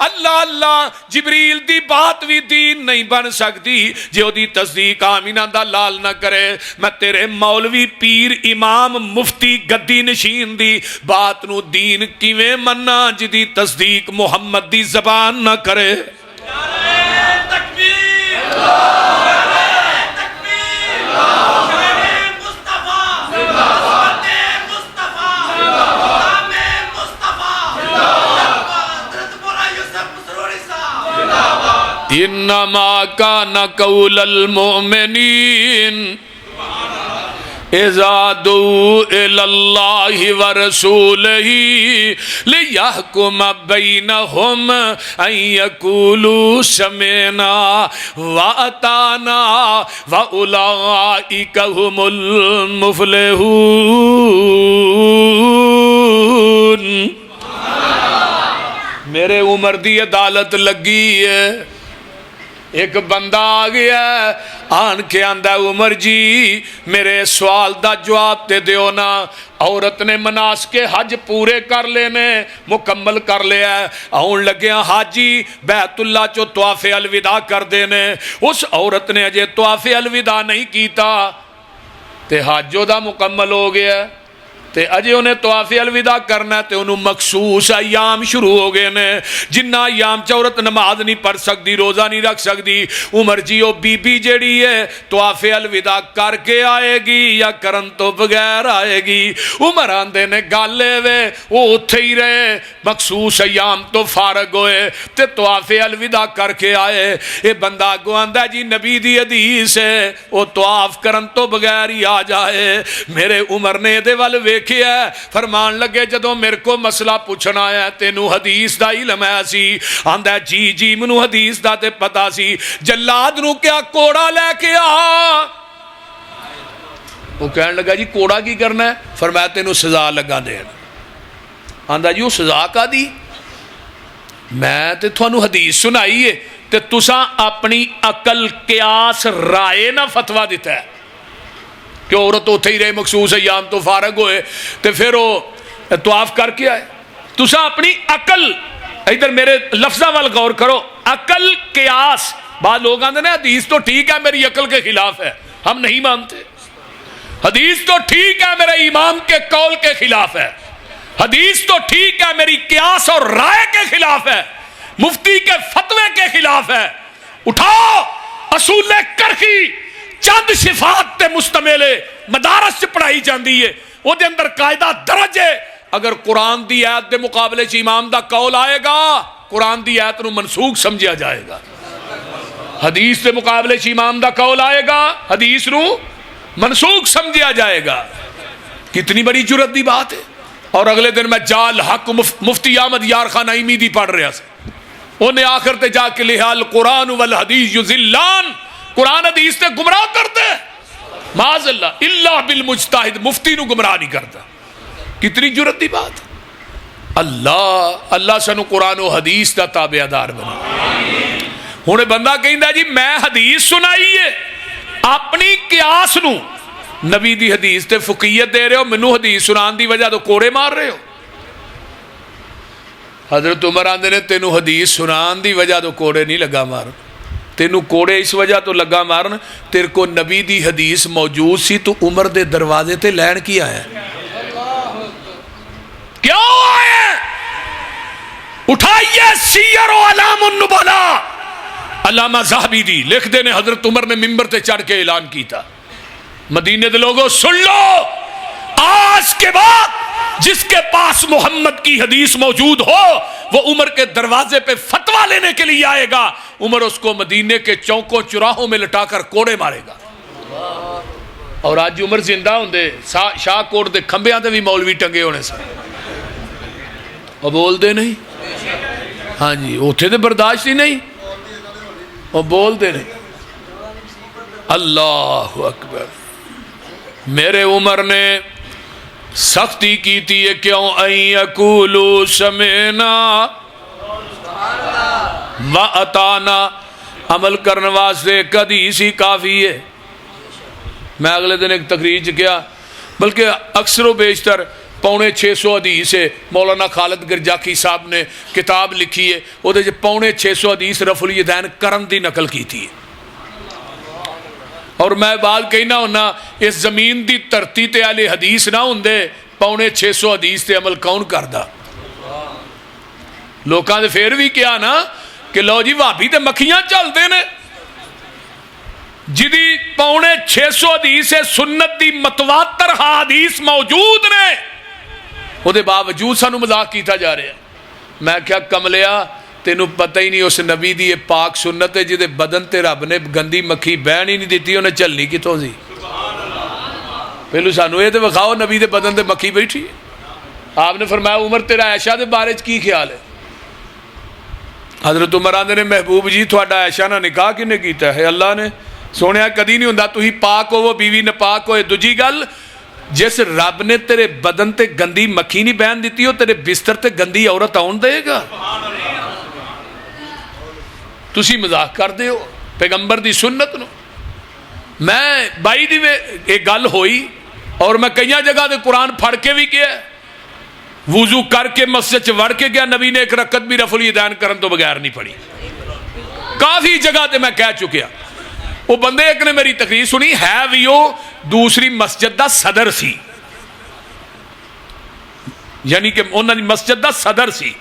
اللہ اللہ، جبریل دی بات بھی دین نہیں بن سکتی جو دی تصدیق آمینہ دلال نہ کرے۔ میں تیرے مولوی پیر امام مفتی گدی نشین دی بات نو دین کیویں مننا جدی تصدیق محمد دی زبان نہ کرے۔ انما کان قول المؤمنین اذا دعوا الى الله ورسوله ليحكم بينهم ان يقولوا سمعنا واطعنا واولئك هم المفلحون۔ میرے عمر دی عدالت لگی ہے، ایک بندہ آ گیا آن کے آندہ عمر جی میرے سوال دا جواب تے دیو نا، عورت نے مناسک حج پورے کر لینے مکمل کر لیا ہے، آن لگے حاجی بیت اللہ چو طواف الوداع کر دینے، اس عورت نے اجے طواف الوداع نہیں کیتا تے حجو دا مکمل ہو گیا تے اجے انہیں طواف الوداع کرنا ہے تے انہوں مخصوص ایام شروع ہو گئے نے جنہ ایام چورت نماز نہیں پڑھ سکتی، روزہ نہیں رکھ سکتی۔ عمر جی او بی بی جیڑی ہے طواف الوداع کر کے آئے گی یا کرن تو بغیر آئے گی؟ عمر آندے نے گالے وے وہ اتھے ہی رہے، مخصوص ایام تو فارغ ہوئے تے طواف الوداع کر کے آئے۔ یہ بندہ کو آندہ جی نبی دی حدیث ہے وہ طواف کرن تو بغیر ہی آ جائے۔ میرے عمر نے دے والے کیا فرمان لگے جدوں میرے کو مسئلہ پوچھنا ہے تینو حدیث دا علم ہے سی؟ آندہ جی جی منو حدیث دا تے پتا سی۔ جلاد نو کیا کوڑا لے کے آ؟ وہ کہنے لگا جی کوڑا کی کرنا ہے؟ فرمایا تینو سزا لگا دین۔ آندہ جی وہ سزا کا دی؟ میں تے تھوانو حدیث سنائی ہے تے تساں اپنی عقل قیاس رائے نہ فتوہ دیتا ہے کہ عورت اتھے ہی رہے مخصوص ایام تو فارغ ہوئے تے پھر وہ طواف کر کے آئے۔ تساں اپنی عقل، ادھر میرے لفظہ وال غور کرو، عقل قیاس، بعض لوگ آندے نا حدیث تو ٹھیک ہے میری عقل کے خلاف ہے، ہم نہیں مانتے۔ حدیث تو ٹھیک ہے میرے امام کے قول کے خلاف ہے، حدیث تو ٹھیک ہے میری قیاس اور رائے کے خلاف ہے، مفتی کے فتوے کے خلاف ہے۔ اٹھاؤ اصول کرخی چند صفات تے مستمل مدارس سے پڑھائی جاندی ہے، وہ دے اندر قاعدہ درج ہے۔ اگر قرآن دی آیت دے مقابلے چ امام دا قول آئے گا قرآن دی آیت نو منسوخ سمجھا جائے گا، حدیث دے مقابلے چ امام دا قول آئے گا حدیث نو منسوخ سمجھا جائے گا۔ کتنی بڑی جرت دی بات ہے۔ اور اگلے دن میں جال حق مفتی احمد یار خان نعیمی دی پڑھ رہا سا، انہیں آخر تے جا کے لہا القرآن والحدیث یضلان، قرآن حدیث تے گمراہ کرتے معاذ اللہ، اللہ بالمجتہد، مفتی نو گمراہ نہیں کرتا. کتنی جرت دی بات. اللہ سانو قرآن و حدیث دا تابعدار بنا. ہن بندہ کہندا جی میں حدیث سنائی ہے، اپنی قیاس نو نبی دی حدیث تے فقیت دے رہے ہو، مینوں حدیث سنان دی وجہ تو کوڑے مار رہے ہو. حضرت عمر آندے نے تینوں حدیث سنان دی وجہ تو کوڑے نہیں لگا مار، تینوں کوڑے اس وجہ تو لگا مارن تیرے کو نبی دی حدیث موجود سی، تو عمر دے دروازے تے لین کی آیا، کیوں آیا؟ اٹھائیے سیر و علام النبلاء، علامہ ذہبی دی لکھ دینے حضرت عمر نے ممبر تے چڑھ کے اعلان کیتا، مدینے دے لوگوں سن لو، آج کے بعد جس کے پاس محمد کی حدیث موجود ہو وہ عمر کے دروازے پہ فتویٰ لینے کے لیے آئے گا، عمر اس کو مدینے کے چوکوں چراہوں میں لٹا کر کوڑے مارے گا. اور آج عمر زندہ ہوں دے شاہ کوٹ دے کھمبیاں دے بھی مولوی ٹنگے ہونے سے اور بول دے نہیں. ہاں جی اوتھے دے برداشت ہی نہیں اور بول دے نہیں. اللہ اکبر. میرے عمر نے سختی کی تھی یہ کیوں ان یقولوا سمعنا واتانا، عمل کرنے واسطے ایک حدیث ہی کافی ہے. میں اگلے دن ایک تقریر کیا، بلکہ اکثر و بیشتر 650 حدیث ہے. مولانا خالد گرجاکی صاحب نے کتاب لکھی ہے، وہ 650 حدیث رفع الیدین کرن دی نقل کی تھی. اور میں بات کہنا ہونا اس زمین دی دھرتی تے اہل حدیث نہ ہوندے 650 حدیث تے عمل کون کردا؟ لوکاں دے پھر بھی کیا نا کہ لو جی بھابی تے مکھیاں چلدے نے، جدی 650 حدیث سنت دی متواتر حدیث موجود نے، وہ دے باوجود سانو مذاق کیتا جا رہا ہے. میں کیا کملیا تینوں پتہ ہی نہیں اس نبی دی پاک سنت ہے جدے بدن تے رب نے گندی مکھی بہن ہی نہیں دیتی، انہیں چلنی کتوں سی؟ پہلو سانو یہ تے وکھاؤ نبی دے بدن تے مکھی بیٹھی. آپ نے فرمایا عمر تیرا عائشہ دے بارے کی خیال ہے؟ حضرت عمر آندے نے محبوب جی تھوڑا عائشہ نہ نکاح کنے کیتا ہے؟ اللہ نے. سونے کدی نہیں ہوندا تھی پاک ہو وہ بیوی ناپاک ہوئے. دوجی گل، جس رب نے تیرے بدن تے گندی مکھی نہیں بہن دیتی ہو تیرے بستر تے گندی عورت آن دے گا؟ تسی مذاق کر دے ہو پیغمبر دی سنت نو. میں بائی دی ایک گل ہوئی اور میں کئی جگہ دے قرآن پڑھ کے بھی گیا، وضو کر کے مسجد چ وڑ کے گیا، نبی نے ایک رکعت بھی رفع الیدین کرن تو بغیر نہیں پڑھی. کافی جگہ تے میں کہہ چکیا. وہ بندے ایک نے میری تقریر سنی ہے بھی وہ دوسری مسجد دا صدر سی، یعنی کہ انہوں نے مسجد دا صدر سی.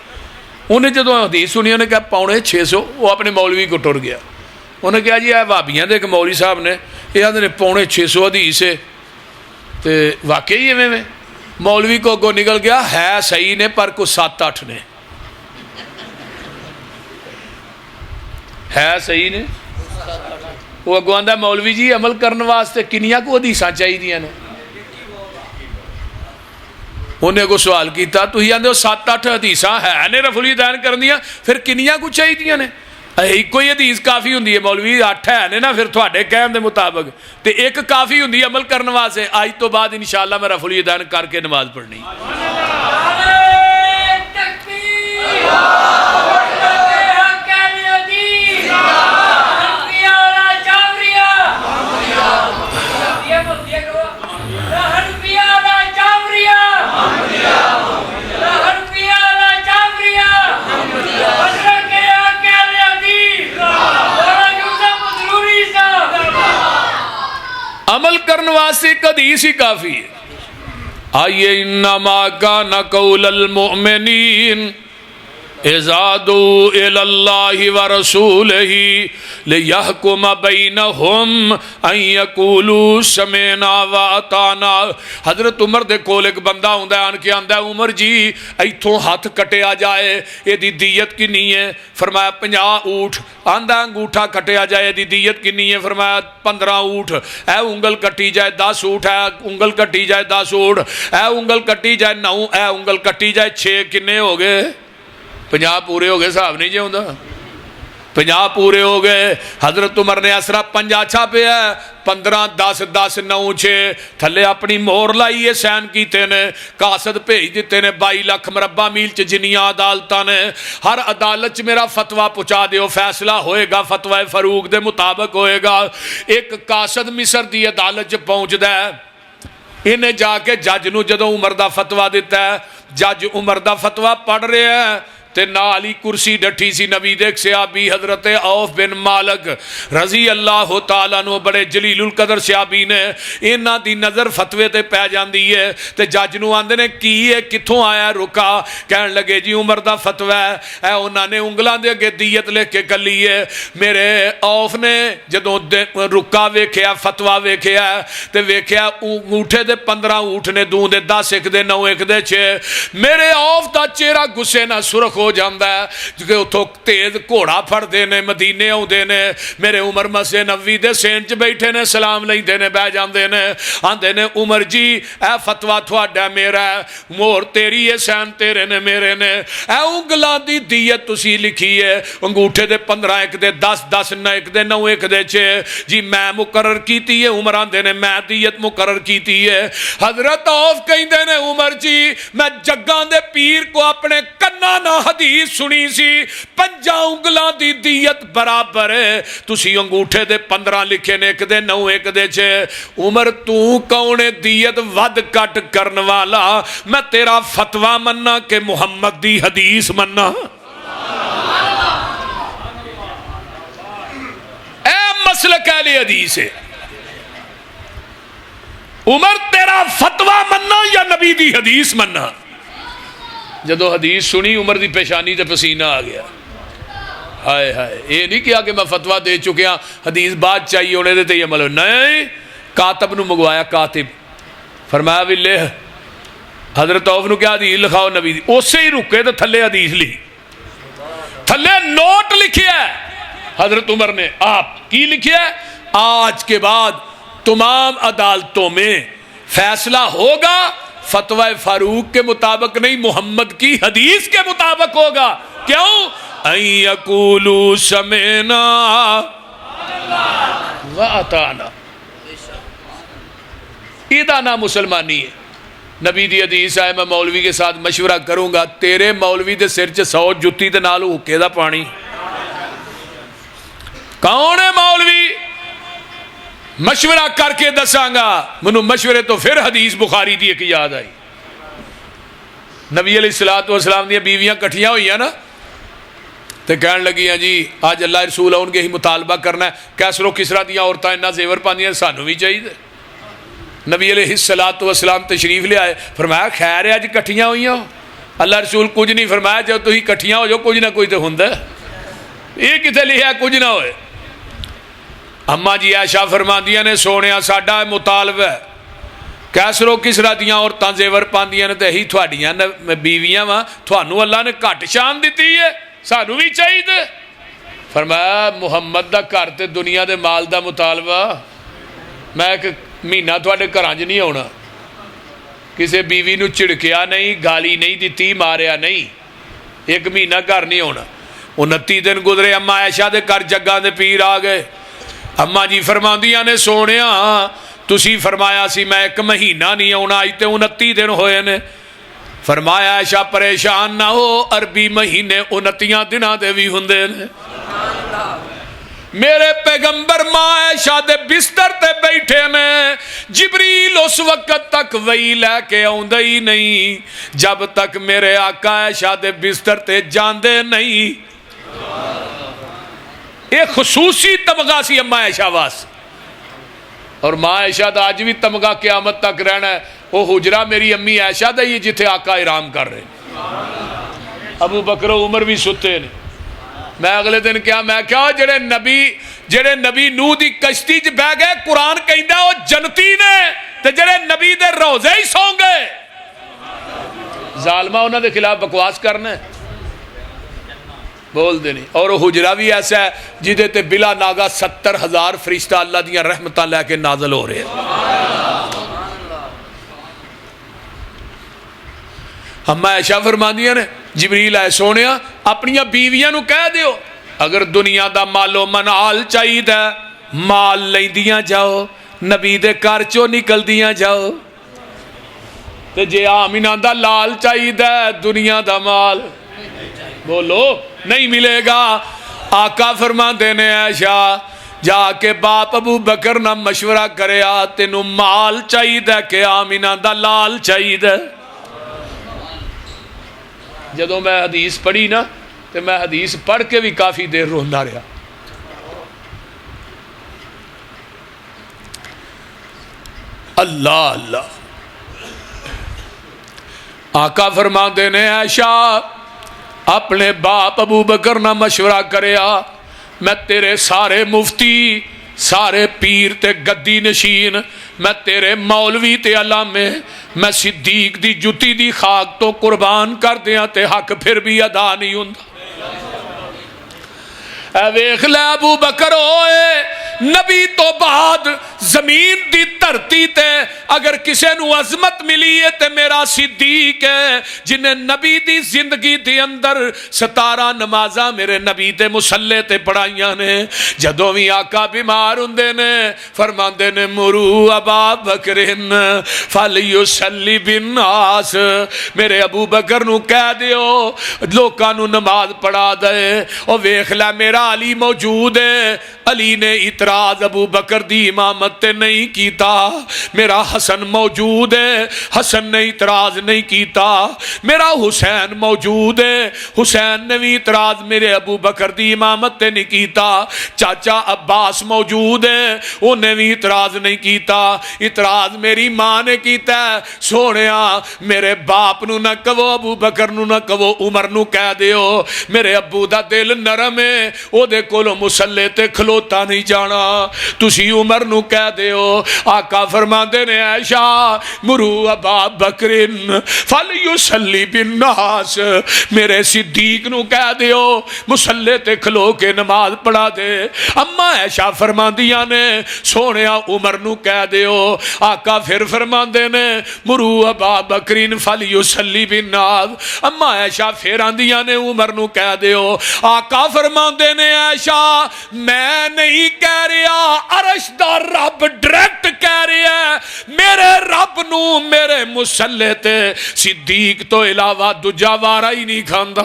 انہیں جدو حدیث سنی انہیں کہا 650، وہ اپنے مولوی کو ٹر گیا. انہیں کہا جی اے بھابیاں دے ایک مولوی صاحب نے یہ آدھے 650 حدیث ہے تے واقعی ایویں میں. مولوی کو اگوں نکل گیا ہے صحیح نے پر کو 7-8 نے ہے صحیح نے. وہ اگوں آندا مولوی جی عمل کرنے واسطے کنیاں کو حدیثاں چاہیے نے. انہیں کو سوال کیتا تو ہی آندے ہو 7-8 حدیثاں ہے نے رفع الیدین کرن دیاں، پھر کنیاں کو چاہیے نے؟ ایک کوئی حدیث کافی ہوندی ہے مولوی 8 ہے نے نا، پھر تھوڑے کہن دے مطابق تے ایک کافی ہوندی ہے عمل کرنے واسطے. آج تو بعد انشاءاللہ میں رفع الیدین کر کے نماز پڑھنی. عمل کرنے واسطے حدیث ہی کافی ہے. آئیے انما کان قول المؤمنین اذا دعوا الی اللہ ورسولہ لیحکم بینہم ان یقولوا سمعنا واطعنا. حضرت عمر دے کول ایک بندہ ہوندا ہے آن کے آندا ہے عمر جی ایتھوں ہاتھ کٹیا جائے یہ دی دیت کنی ہے؟ فرمایا 50 اونٹ. آندا انگوٹھا کٹیا جائے یہ دی دیت کنی ہے؟ فرمایا 15 اونٹ. اے انگل کٹی جائے 10 اونٹ. ہے انگل کٹی جائے 10 اونٹ. اے انگل کٹی جائے 9. اے انگل کٹی جائے 6. کنے ہو گئے؟ 50 پورے ہو گئے. صاحب نہیں جی ہوندا. 50 پورے ہو گئے. حضرت عمر نے اسرا 50 چھاپیا 15 10 10 9 6 تھلے اپنی مہر لائی ہے سین کیتے نے قاصد بھیج دیتے نے 22 لاکھ مربع میل چ جنیاں عدالتاں نے ہر عدالت چ میرا فتویٰ پہنچا دیو فیصلہ ہوئے گا فتوی فاروق دے مطابق ہوئے گا. ایک قاصد مصر دی عدالت چ پہنچدا ہے انہیں جا کے جج نو جدوں عمر دا فتویٰ دیتا ہے جج عمر دا فتویٰ پڑھ رہے ہیں تے نال ہی کرسی ڈٹھی سی نبی دے صحابی حضرت عوف بن مالک رضی اللہ تعالیٰ عنہ بڑے جلیل القدر صحابی نے انہاں دی نظر فتوے تے پہ جاندی ہے تے جج نو آندے نے کی ہے کتھوں آیا رکا کہن لگے جی عمر دا فتوی ہے انہاں نے انگلاں دے اگے دیت لکھ کے کلی ہے. میرے عوف نے جدوں رکا ویکھیا فتوی ویکھیا تے ویکھیا انگوٹھے دے 15 اونٹ نے دوں دے 10 ایک دے 9 ایک دے 6 میرے عوف دا چہرہ غصے نہ سرخ ہو جاندہ ہے کیونکہ اتھوں تیز گھوڑا پھڑ دینے مدینے آؤں دینے میرے عمر مسجد نبوی دے سینچ بیٹھے نے سلام لئی دینے بہ جاندے نے آندے نے عمر جی اے فتویٰ تھوڑا میرا ہے مور تیری ہے سین تیرے نے میرے نے اے انگلاں دی دیت تسی لکھی ہے انگوٹھے دے 15 ایک دے 10 10 ایک دے 9 ایک دے 6 جی میں مقرر کیتی ہے عمر آندے نے میں دیت مقرر کیتی ہے. حضرت عوف کہندے نے عمر جی میں جگاں دے پیر کو اپنے کناں نہ حدیث سنی سی 5 انگلاں دی دیت برابر ہے تسی انگوٹھے دے 15 لکھے نے ایک دے 9 ایک دے 6 عمر تو کونے دیت ود کٹ کرن والا میں تیرا فتویٰ مننا کہ محمد دی حدیث مننا اے مسلک اہل حدیث ہے عمر تیرا فتویٰ مننا یا نبی دی حدیث مننا. جدو حدیث سنی عمر دی پیشانی تے پسینہ آ گیا ہائے ہائے یہ نہیں کیا کہ میں فتویٰ دے چکیا حدیث بات چاہیے ہونے دیتے یہ عمل نہیں کاتب نو مگوایا کاتب فرمایا بھی لے حضرت عوف نو کیا حدیث لکھاؤ نبی دی اسے ہی رکے تو تھلے حدیث لی تھلے نوٹ لکھیا ہے حضرت عمر نے آپ کی لکھیا ہے آج کے بعد تمام عدالتوں میں فیصلہ ہوگا فتوی فاروق کے مطابق نہیں محمد کی حدیث کے مطابق ہوگا. کیوں ان یقولوا سمعنا واطعنا ایدہ نا مسلمانی ہے نبی دی حدیث آئے میں مولوی کے ساتھ مشورہ کروں گا تیرے مولوی دے سر چ 100 جتی دے نالو حکے دا پانی کون ہے مولوی مشورہ کر کے دساں گا منو مشورے تو پھر حدیث بخاری دی ایک یاد آئی نبی علیہ السلام دیا بیویاں کٹھیاں ہوئی ہیں نا تو کہنے لگی ہیں جی آج اللہ رسول ان کے ہی مطالبہ کرنا ہے کیسر و کسرا دیا عورتیں اتنا زیور پاندیاں سانو بھی چاہیے. نبی علیہ السلام تشریف لے آئے فرمایا خیر ہے آج کٹھیاں ہوئی ہو اللہ رسول کچھ نہیں فرمایا جب تھی کٹھیاں ہو جو کچھ نہ کوئی تو ہوندا یہ کتے لکھا کچھ نہ ہوئے. اما جی عائشہ فرماندیاں نے سونیا ساڈا مطالبہ ہے کیسر و کسرا دیاں عورتاں زیور پاندیاں نے تے ہی تھوڑیاں بیویاں وا تھانوں اللہ نے گھٹ شان دیتی ہے سانو بھی چاہیے. فرمایا محمد دا گھر تے دنیا دے مال دا مطالبہ میں ایک مہینہ تھوڑے گھراں چ نہیں آنا کسے بیوی نو چڑکیا نہیں گالی نہیں دیتی ماریا نہیں ایک مہینہ گھر نہیں آنا. 29 دن گزرے اما عائشہ دے گھر جگاں دے پیر آ گئے. اما جی فرماندیاں نے سونیا تسی فرمایا سی میں ایک مہینہ نہیں آنا اج تے 29 دن ہوئے نے. فرمایا عائشہ پریشان نہ ہو عربی مہینے 29 دناں دے بھی ہوندے نے. میرے پیغمبر ماں عائشہ دے بستر تے بیٹھے نے جبریل اس وقت تک وہی لے کے آؤندے ہی نہیں جب تک میرے آقا عائشہ دے بستر تے جاندے نہیں. ایک خصوصی تمغہ سی اما عائشہ واس اور ماں عائشہ دا آج بھی تمغہ قیامت تک رہنا ہے. وہ حجرہ میری امی عائشہ دا ہی جتھے آقا احرام کر رہے ابو بکر و عمر بھی ستے نے. میں اگلے دن کیا میں کیا جڑے نبی نوح دی کشتی چ بہ گئے قرآن کہندا وہ جنتی نے تے جڑے نبی دے روزے ہی سو گئے ظالمہ انہاں دے خلاف بکواس کرنا ہے بول دے نہیں. اور وہ حجرہ بھی ایسا ہے جدے تے بلا ناگا 70,000 فرشتہ اللہ دیاں رحمتاں لے کے نازل ہو رہے ہیں. اما عائشہ فرماندیاں نے جبریل آئے سونیا اپنیاں بیویاں نو کہہ دیو اگر دنیا دا مالو منال چاہیے مال لیندیاں جاؤ نبی دے گھر چوں نکلدیاں جاؤ تے جے آمینہ دا لال چاہیے دنیا دا مال بولو نہیں ملے گا آقا فرماندے نے عائشہ جا کے باپ ابو بکر نہ مشورہ کرے تینوں مال چاہیے کہ آمینہ دا لال چاہیے جدوں میں حدیث پڑھی نا تو میں حدیث پڑھ کے بھی کافی دیر روندا رہا اللہ اللہ آقا فرماندے نے عائشہ اپنے باپ ابو بکر نہ مشورہ کریا میں تیرے سارے مفتی سارے پیر تے گدی نشین میں تیرے مولوی تے علامے میں صدیق دی جتی دی خاک تو قربان کر دیاں تے حق پھر بھی ادا نہیں ہوندا اے ویکھ لے ابو بکر ہوئے نبی تو بعد زمین دی دھرتی تے اگر کسے نو عظمت ملی ہے تے میرا صدیق ہے جنہیں نبی دی زندگی دی اندر 17 نمازاں میرے نبی تے مصلے تے پڑھائیاں نے جدوں بھی آقا بیمار ہوندے نے فرماندے نے مرو ابا بکرن فلیصلی بالناس میرے ابو بکر نو کہہ دیو لوکاں نو نماز پڑھا دے او ویکھ لے میرا علی موجود ہے علی نے اعتراض ابو بکر دی امامت تے نہیں کیتا میرا حسن موجود ہے حسن نے اعتراض نہیں کیتا میرا حسین موجود ہے حسین نے بھی اعتراض میرے ابو بکر دی امامت تے نہیں کیتا چاچا عباس موجود ہے انہیں بھی اعتراض نہیں کیتا اعتراض میری ماں نے کیتا ہے سونیا میرے باپ نو نہ کہو ابو بکر نو نہ کہو عمر نو کہہ دیو میرے ابو دا دل نرم ہے او دے کولو مسلے تے کھلوتا نہیں جانا تسی عمر نو کہہ دیو آقا فرماندے نے عائشہ مرو ابا بکرن فلیصلی بالناس میرے صدیق نو کہہ دیو مسلے تے کھلو کے نماز پڑھا دے اما عائشہ فرماندیاں نے سونیا عمر نو کہہ دیو آقا پھر فرماندے نے مرو ابا بکرن فلیصلی بالناس اما عائشہ پھر آندیاں نے عمر نو کہہ دیو آقا فرماندے نے عائشہ میں نہیں کہہ رہا عرش دا رب ڈائریکٹ کہہ رہا ہے میرے رب نو میرے مسلے تے صدیق تو علاوہ دوجا وارا ہی نہیں کھاندا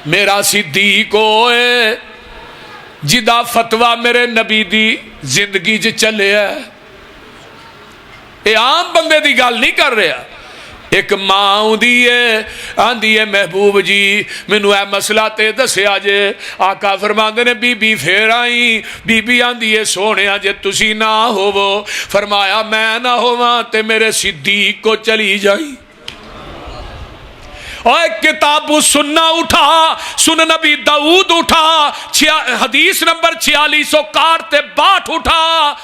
میرا صدیق ہوئے جدا فتوہ میرے نبی دی زندگی چ چلے ہے اے عام بندے دی گل نہیں کر رہا ایک ماں آندی ہے محبوب جی مینوں اے مسئلہ تے دسیا جے آقا فرماندے نے بی بی پھر آئی بی بی آندی ہے سونیا جے تسی نہ ہوو فرمایا میں نہ ہوواں تے میرے صدیق کو چلی جائی اور کتاب سننا اٹھا سن نبی داؤد اٹھا حدیث نمبر 4662 اٹھا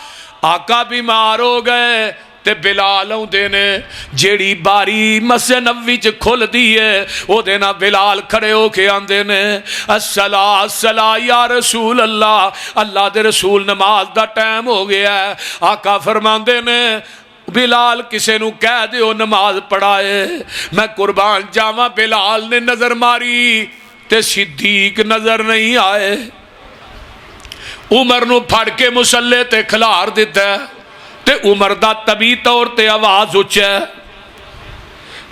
آقا بیمار ہو گئے تے بلال ہوندے نے جیڑی باری مسجد نبوی چ کھل دی ہے او دے نا بلال کھڑے ہو کے آندے نے الصلاۃ الصلاۃ یا رسول اللہ اللہ دے رسول نماز دا ٹائم ہو گیا ہے آقا فرماندے نے بلال کسے نو کہہ دیو نماز پڑھائے میں قربان جاواں بلال نے نظر ماری تے صدیق نظر نہیں آئے عمر نو پھڑ کے مسلے تے کھلار دیتا ہے تے عمر دا طبی طور تے آواز اچھا ہے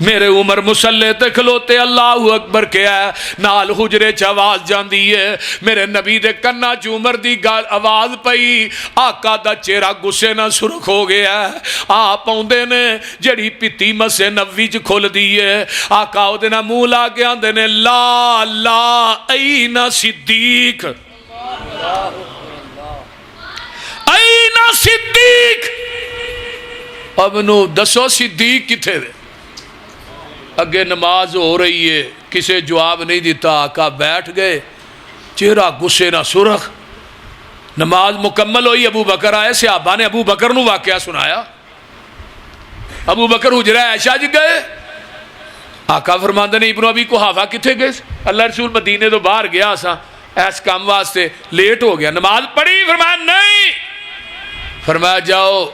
میرے عمر مسلے تے کھلوتے اللہ اکبر کیا ہے نال حجرے چ آواز جاندی ہے میرے نبی دے کنا چ عمر دی گال آواز پئی آقا دا چہرہ غصے نہ سرخ ہو گیا ہے آپ آوندے نے جڑی پتی مسجد نبوی چ کھل دی ہے آقا او دے نال منہ لا کے آندے نے لا لا این صدیق این صدیق اب نو دسو صدیق کتھے دے اگے نماز ہو رہی ہے کسے جواب نہیں دیتا آقا بیٹھ گئے چہرہ غصے نہ سرخ نماز مکمل ہوئی ابو بکر آئے صحابہ نے ابو بکر نو واقعہ سنایا ابو بکر حجرہ عائشہ جی گئے آقا فرماندے نے ابن ابی قحافہ کتھے گئے اللہ رسول مدینے تو باہر گیا سا ایس کام واسطے لیٹ ہو گیا نماز پڑھی فرمایا نہیں فرمایا جاؤ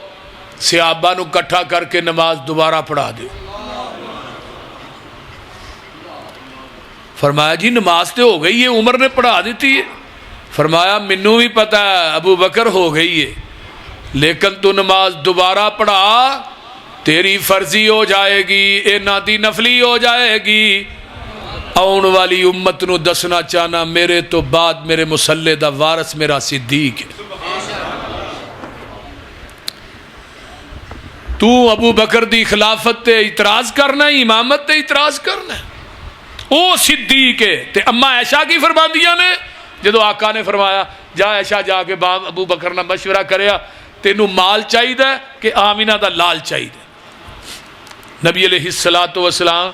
صحابہ نو کٹھا کر کے نماز دوبارہ پڑھا دیو فرمایا جی نماز تو ہو گئی ہے، عمر نے پڑھا دیتی ہے۔ فرمایا مینوں بھی پتہ ہے ابو بکر ہو گئی ہے، لیکن تو نماز دوبارہ پڑھا، تیری فرضی ہو جائے گی، انہاں دی نفلی ہو جائے گی۔ آن والی امت نو دسنا چاہنا میرے تو بعد میرے مصلی دا وارث میرا صدیق ہے۔ تو ابو بکر دی خلافت تے اعتراض کرنا ہے، امامت تے اعتراض کرنا ہے، او صدیق ہے۔ تے اما عائشہ کی فرماندیاں نے جدو آقا نے فرمایا جا عائشہ جا کے باپ ابو بکر نہ مشورہ کریا، تینوں مال چاہیے کہ آمینہ دا لال چاہیے؟ نبی علیہ السلام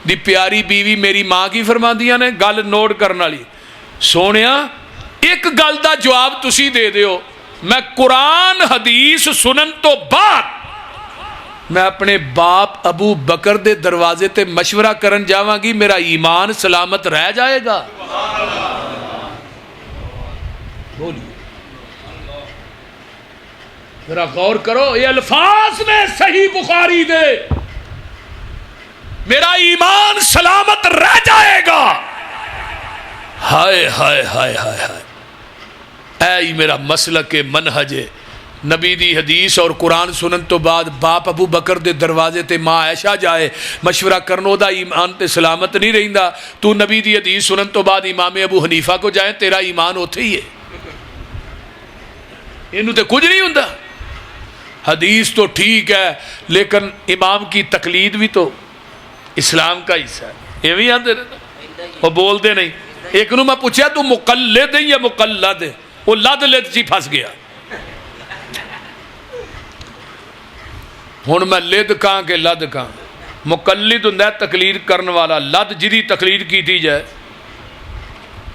دی پیاری بیوی میری ماں کی فرماندیاں نے گل نوٹ کرنے والی، سونیا ایک گل دا جواب تسی دے دیو، میں قرآن حدیث سنن تو بعد میں اپنے باپ ابو بکر دے دروازے تے مشورہ کرن جاواں گی، میرا ایمان سلامت رہ جائے گا؟ بولیے ذرا غور کرو، یہ الفاظ میں صحیح بخاری دے میرا ایمان سلامت رہ جائے گا۔ ہائے ہائے ہائے ہائے ہائے، اے میرا مسلک منہج ہے، نبی دی حدیث اور قرآن سنن تو بعد باپ ابو بکر دے دروازے تے ماں عائشہ جائے مشورہ کرنو دا ایمان تے سلامت نہیں رہندا۔ تو نبی دی حدیث سنن تو بعد امام ابو حنیفہ کو جائیں، تیرا ایمان ہوتے ہی ہے، انہوں تے کچھ نہیں ہوندا۔ حدیث تو ٹھیک ہے لیکن امام کی تقلید بھی تو اسلام کا حصہ ہے، یہ بھی آتے رہتا، وہ بولتے نہیں۔ ایک نو میں پوچھا تو مقلد ہے یا مقلد ہے، وہ لد لد جی پھنس گیا۔ ہن میں لد کہاں کہ لد کہاں؟ مقلد ہوندا تقلید کرن والا، لد جدی تقلید کیتی جائے۔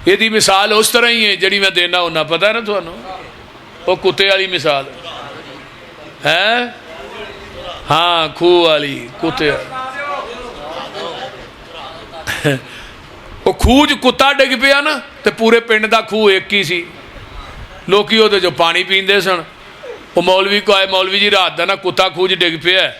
یہ دی مثال اس طرح ہی ہے جڑی میں دینا ہونا، پتہ ہے نا تھانوں، وہ کتے والی مثال ہے، ہاں کھوہ والی، کتے وہ خوج کتا ڈگ پیا نا تے پورے پنڈ دا خوہ ایک ہی سی، لوکی وہ جو پانی پیندے سن، وہ مولوی کو آئے، مولوی جی رات دا نا کتا خوج ڈگ پیا ہے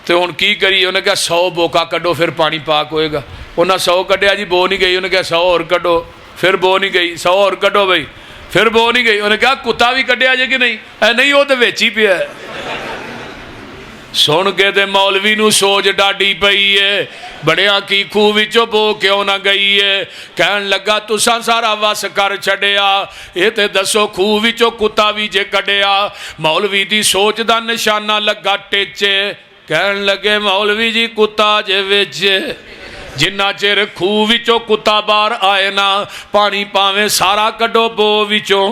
تے ہن کی کریے؟ انہیں کہا 100 بوکا کڈو پھر پانی پاک ہوئے گا۔ انہیں 100 کڈیا جی، بو نہیں گئی، انہیں کہا 100 اور کڈو، پھر بو نہیں گئی، 100 اور کڈو بھائی، پھر بو نہیں گئی۔ انہیں کہا کتا بھی کڈیا جے کہ نہیں؟ اے نہیں، وہ تو ویچ ہی پیا ہے۔ سن کے تے مولوی نو سوچ ڈاڈی پئی ہے، بڑیاں کی خوہ وچوں بو کیوں نہ گئی ہے؟ کہن لگا تساں سارا وس کر چھڈیا، یہ تے دسو خوہ وچوں کتا بھی جے کڈیا؟ مولوی دی سوچ دا نشانہ لگا ٹیچے، کہن لگے مولوی جی کتا جے وچ، جنہ چر خوہ وچوں کتا باہر آئے نا، پانی پاویں سارا کڈو بو وچوں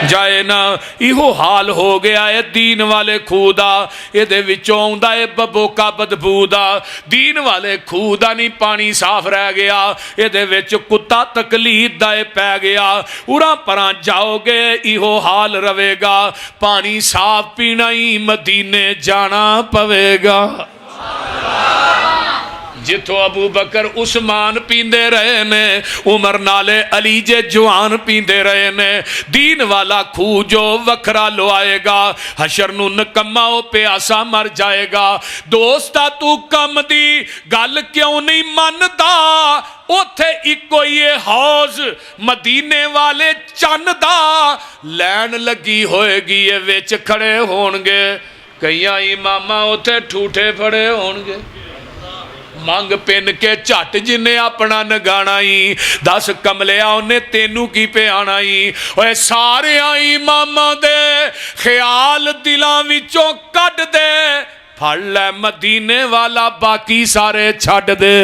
جائے نا۔ ایہو حال ہو گیا ہے دین والے خوہ دا، یہ دے وچوں آوندا ہے ببوکا بدبو دا۔ دین والے خوہ دا نہیں پانی صاف رہ گیا، یہ دے وچ کتا تقلید دا پی گیا۔ اُراں پراں جاؤ گے ایہو حال رہے گا، پانی صاف پینا ہی مدینے جانا پوے گا۔ جتوں ابو بکر عثمان پیندے رہے نے، عمر نالے علی جے جوان پیندے رہے نے، دین والا خوہ جو وکھرا لو آئے گا، حشر نو نکما او پیاسا مر جائے گا۔ دوستا تو کم دی گل کیوں نہیں مندا؟ اوتھے اکو یہ حوض مدینے والے چن دا، لین لگی ہوئے گی یہ وچ کھڑے ہون گے، کئیاں اماماں اوتھے ٹھوٹے پھڑے ہون گے۔ منگ پن کے چٹ جنے اپنا نگانا ہی، دس کملیا انہیں تینوں کی پہ آنا ہی۔ اوے سارے اماماں دے خیال دلاں وچوں کڈ دے، پھڑ لے مدینے والا باقی سارے چھڈ دے۔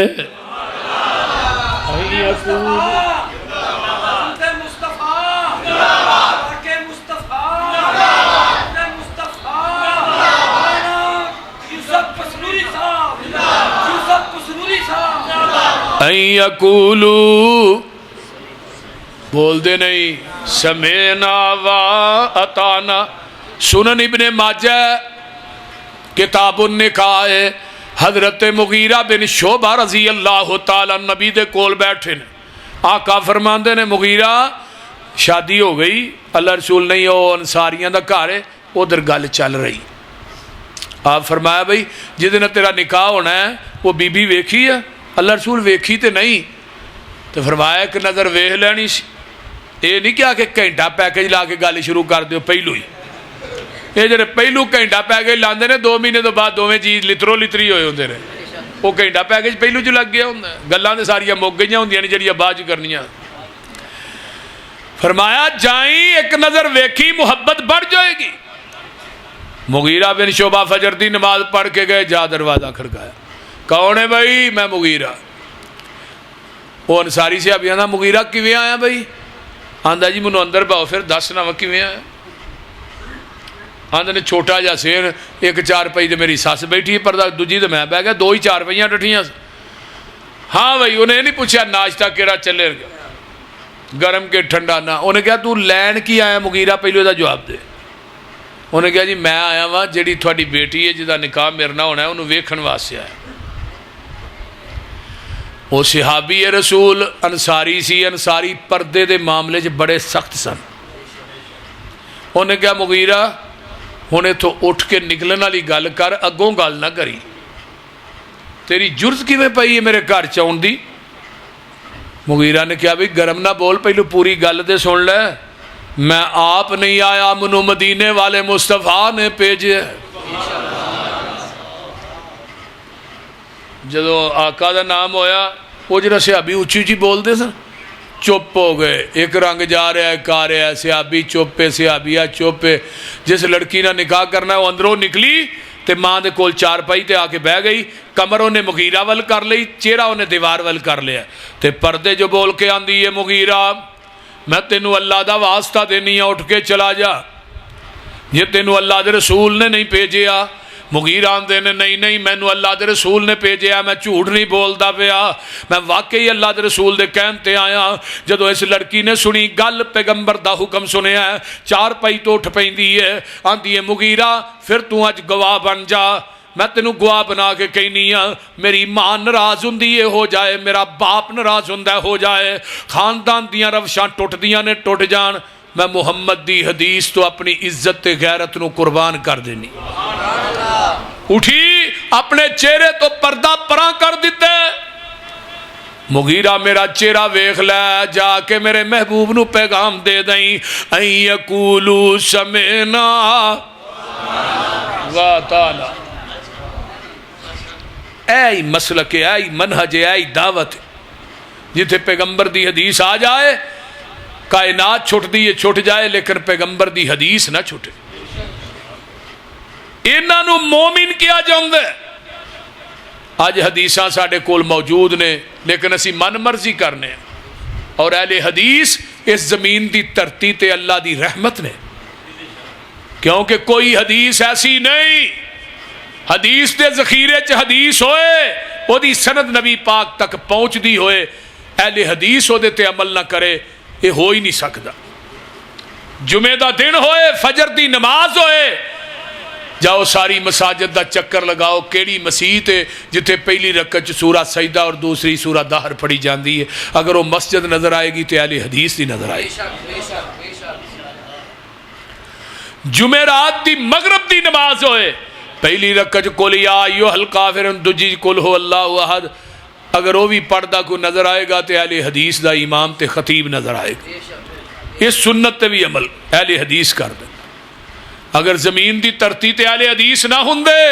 این یقولو، بول دے نہیں، سمینا و اتانا۔ سنن ابن ماجہ کتاب النکاح، حضرت مغیرہ بن شعبہ رضی اللہ تعالیٰ نبی دے کول بیٹھے نے، آقا فرماندے نے مغیرہ شادی ہو گئی، اللہ رسول نہیں ہو انصاریاں دا گھر ہے، ادھر گل چل رہی۔ آپ فرمایا بھئی جس دن تیرا نکاح ہونا ہے وہ بی بی ویکھی ہے؟ اللہ رسول ویکھی تے نہیں، تو فرمایا ایک نظر ویکھ لینی سی، یہ نہیں کیا کہ گھنٹہ پیکج لا کے گل شروع کر دیو پہلو ہی، یہ جڑے پہلو گھنٹہ پیکج لاندے نے 2 مہینے تو بعد دوویں چیز لترو لتری ہوئے ہوندے نے، وہ گھنٹہ پیکج پہلو چ لگ گیا ہوندا، گلاں تے ساریاں مک گئیاں ہوندیاں نے جڑیاں بعد چ کرنیاں۔ فرمایا جائیں ایک نظر ویکھی محبت بڑھ جائے گی۔ مغیرہ بن شعبہ فجر دی نماز پڑھ کے گئے، جا دروازہ کھڑکایا، کون ہے بھائی؟ میں مغیرہ۔ وہ انصاری سے ابھی آندا مغیرہ کیویں آیا بھائی؟ آندا جی منو اندر باؤ پھر دس نہ کیویں آیا؟ آندے نے چھوٹا جا سین، ایک 4 پئی تے میری سس بیٹھی پر دوجی تے میں بہ گیا، 2 ہی 4 پئیاں ڈٹھیاں۔ ہاں بھائی، انہیں نہیں پوچھا ناشتہ کیڑا چلے گا، گرم کے ٹھنڈا نہ۔ انہیں کہا تو لین کی آیا مغیرہ؟ پہلو دا جواب دے۔ انہیں کہا جی میں آیا وا جیڑی تھوڑی بیٹی ہے جدا نکاح میرے نہ ہونا ہے انہوں ویکھن واسطے آیا۔ وہ صحابی رسول انصاری سی، انصاری پردے دے معاملے چ بڑے سخت سن۔ انہیں کہا مغیرہ ہن اتھوں اٹھ کے نکلن والی گل کر، اگوں گل نہ کری، تیری جرت کیویں پئی ہے میرے گھر چاؤن دی؟ مغیرہ نے کہا بھئی گرم نہ بول، پہلو پوری گل تے سن لے، میں آپ نہیں آیا، منو مدینے والے مصطفیٰ نے بھیجے۔ جدو آقا دا نام ہویا، وہ جڑا صحابی اچھی اچھی بول دے سن، چپ ہو گئے۔ ایک رنگ جا رہا ہے، کھا رہا ہے، صحابی چپ ہے، صحابیہ چپ ہے۔ جس لڑکی نہ نکاح کرنا ہے وہ اندروں نکلی تے ماں دے کول 4 پائی تے آ کے بہ گئی، کمر انہیں مغیرہ ول کر لئی، چہرہ انہیں دیوار ول کر لیا تے پردے جو بول کے آندی ہے مغیرہ میں تینوں اللہ دا واسطہ دینی ہے، اٹھ کے چلا جا، یہ تینوں اللہ دے رسول نے نہیں بھیجیا۔ مغیرہ آندے نے نہیں مینوں اللہ دے رسول نے بھیجیا، میں جھوٹ نہیں بولدا پیا، میں واقعی اللہ دے رسول دے کہن تے آیا۔ جدو اس لڑکی نے سنی گل پیغمبر دا حکم سنیا ہے، 4 پائی تو اٹھ پیندی ہے، آندی ہے مغیرہ پھر تو اج گواہ بن جا، میں تینوں گواہ بنا کے کہنی ہاں، میری ماں ناراض ہوندی ہے ہو جائے، میرا باپ ناراض ہوندا ہے ہو جائے، خاندان دیاں روشاں ٹوٹ دیاں نے ٹوٹ جان، میں محمد دی حدیث تو اپنی عزت تے غیرت نو قربان کر دینی۔ اٹھی اپنے چہرے تو پردہ پراں کر دیتے، مغیرہ میرا چہرہ ویکھ لے، جا کے میرے محبوب نو پیغام دے دیں، این یقولو سمعنا وَأَطَعْنَا۔ اے مسلک ہے، اے منہج ہے، اے دعوت ہے، جتھے پیغمبر دی حدیث آ جائے کائنات چھٹ دی چھٹ جائے لیکن پیغمبر دی حدیث نہ چھٹے۔ انہاں نو مومن کیا جاندے، آج حدیثاں ساڈے کول موجود نے لیکن اسی من مرضی کرنے ہیں، اور اہل حدیث اس زمین دی دھرتی تے اللہ دی رحمت نے، کیونکہ کوئی حدیث ایسی نہیں، حدیث دے ذخیرے چ حدیث ہوئے وہ دی سند نبی پاک تک پہنچ دی ہوئے، اہل حدیث ہو دے تے عمل نہ کرے، یہ ہو ہی نہیں سکتا۔ جمعہ دا دن ہوئے، فجر دی نماز ہوئے، جاؤ ساری مساجد دا چکر لگاؤ، کیڑی مسجد ہے جتھے پہلی رکعت سورہ سجدہ اور دوسری سورہ دہر پڑھی جاندی ہے، اگر وہ مسجد نظر آئے گی تو اہل حدیث دی نظر آئے گی۔ جمعرات دی مغرب دی نماز ہوئے، پہلی رکعت قل یا ایھا الکافرون، دوجی قل هو اللہ احد، اگر وہ بھی پڑھدا کوئی نظر آئے گا تو اہل حدیث دا امام تے خطیب نظر آئے گا۔ اس سنت تے بھی عمل اہل حدیث کر دے۔ اگر زمین دی دھرتی تے اہل حدیث نہ ہوندے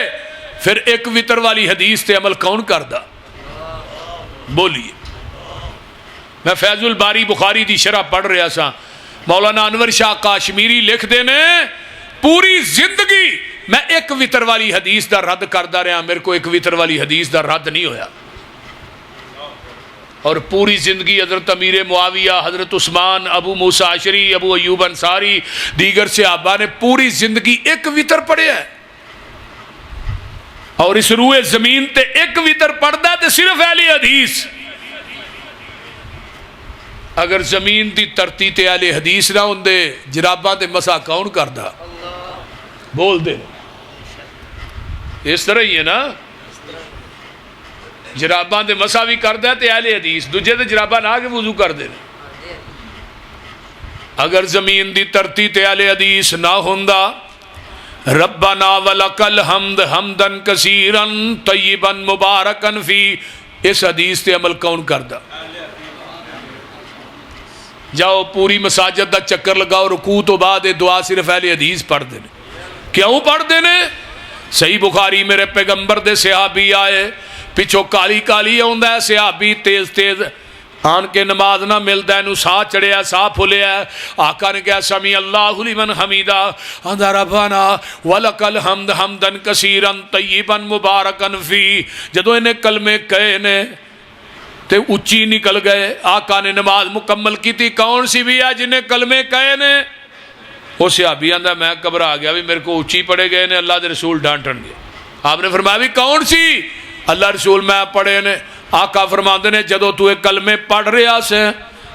پھر ایک وطر والی حدیث تے عمل کون کردا؟ بولیے۔ میں فیض الباری بخاری دی شرح پڑھ رہا سا، مولانا انور شاہ کاشمیری لکھ دینے پوری زندگی میں ایک وطر والی حدیث دا رد کردا رہا، میرے کو ایک وطر والی حدیث دا رد نہیں ہویا، اور پوری زندگی حضرت امیر معاویہ، حضرت عثمان، ابو موسیٰ اشعری، ابو ایوب انصاری، دیگر صحابہ نے پوری زندگی ایک وطر پڑھے ہے، اور اس روئے زمین تے ایک وطر پڑھدا تے صرف اہل حدیث۔ اگر زمین دی دھرتی تے اہل حدیث نہ ہوندے جراباں تے مسا کون کردا؟ بول دے، اس طرح ہی ہے نا، جراباں دے مسا بھی کردا تے اہل حدیث، دوجے تے جراباں نہ کے وضو کر دے۔ اگر زمین دی دھرتی تے اہل حدیث نہ ہوندا، ربنا ولک الحمد حمدا کثیرا طیبا مبارکا فی، اس حدیث تے عمل کون کردا؟ جاؤ پوری مساجد دا چکر لگاؤ، رکوع تو بعد یہ دعا صرف اہل حدیث پڑھتے ہیں. کیوں پڑھتے ہیں؟ صحیح بخاری میرے پیغمبر دے صحابی آئے، پچھو کالی کالی آندا ہے صحابی، تیز تیز آن کے نماز نہ ملتا ہے، ساہ چڑھیا ساہ پھولیا، آقا نے کہا سمی اللہ لمن حمیدہ، آندا ربنا ولک الحمد حمدا کثیرا طیبا مبارکا فی. جدو انہیں کلمے کہے نے تے اچھی نکل گئے، آقا نے نماز مکمل کی تھی. کون سی بھی ہے جنہیں کلمے کہے نے؟ وہ صحابی آندا میں گھبرا گیا بھی میرے کو اچھی پڑھے گئے نے، اللہ دے رسول ڈانٹن گے. آپ نے فرمایا بھی کون سی؟ اللہ رسول میں پڑھے نے. آقا فرماندے نے جدو تو ایک کلمے پڑھ رہا سے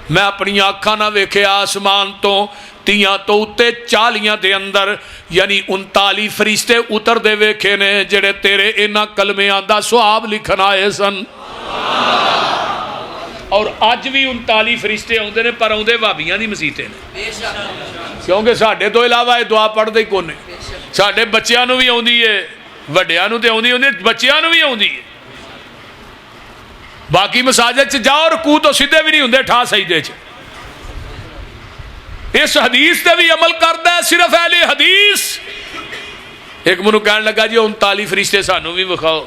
میں اپنی آنکھاں نہ ویکھے آسمان تو تیاں تو اتے 40 دے اندر یعنی 39 فرشتے اتر دے ویکھے نے جڑے تیرے انہاں کلمیاں دا ثواب لکھن آئے سن. اور اج بھی 39 فرشتے آندے نے پر آندے وہابیاں دی مسیتیں نے، کیونکہ ساڈے تو علاوہ یہ دعا پڑھ دے کونے. ساڈے بچیاں نو بھی آندی ہے، وڈیاں نو تے آندی ہوندی، بچیاں نو بھی آندی ہے. باقی مساجد چ جاؤ رکوع تو سیدھے بھی نہیں ہوندے، ٹھا سجدے چ. اس حدیث تے بھی عمل کردا ہے صرف اہل حدیث. ایک منو کہنے لگا جی 39 فرشتے سانو بھی وکھاؤ.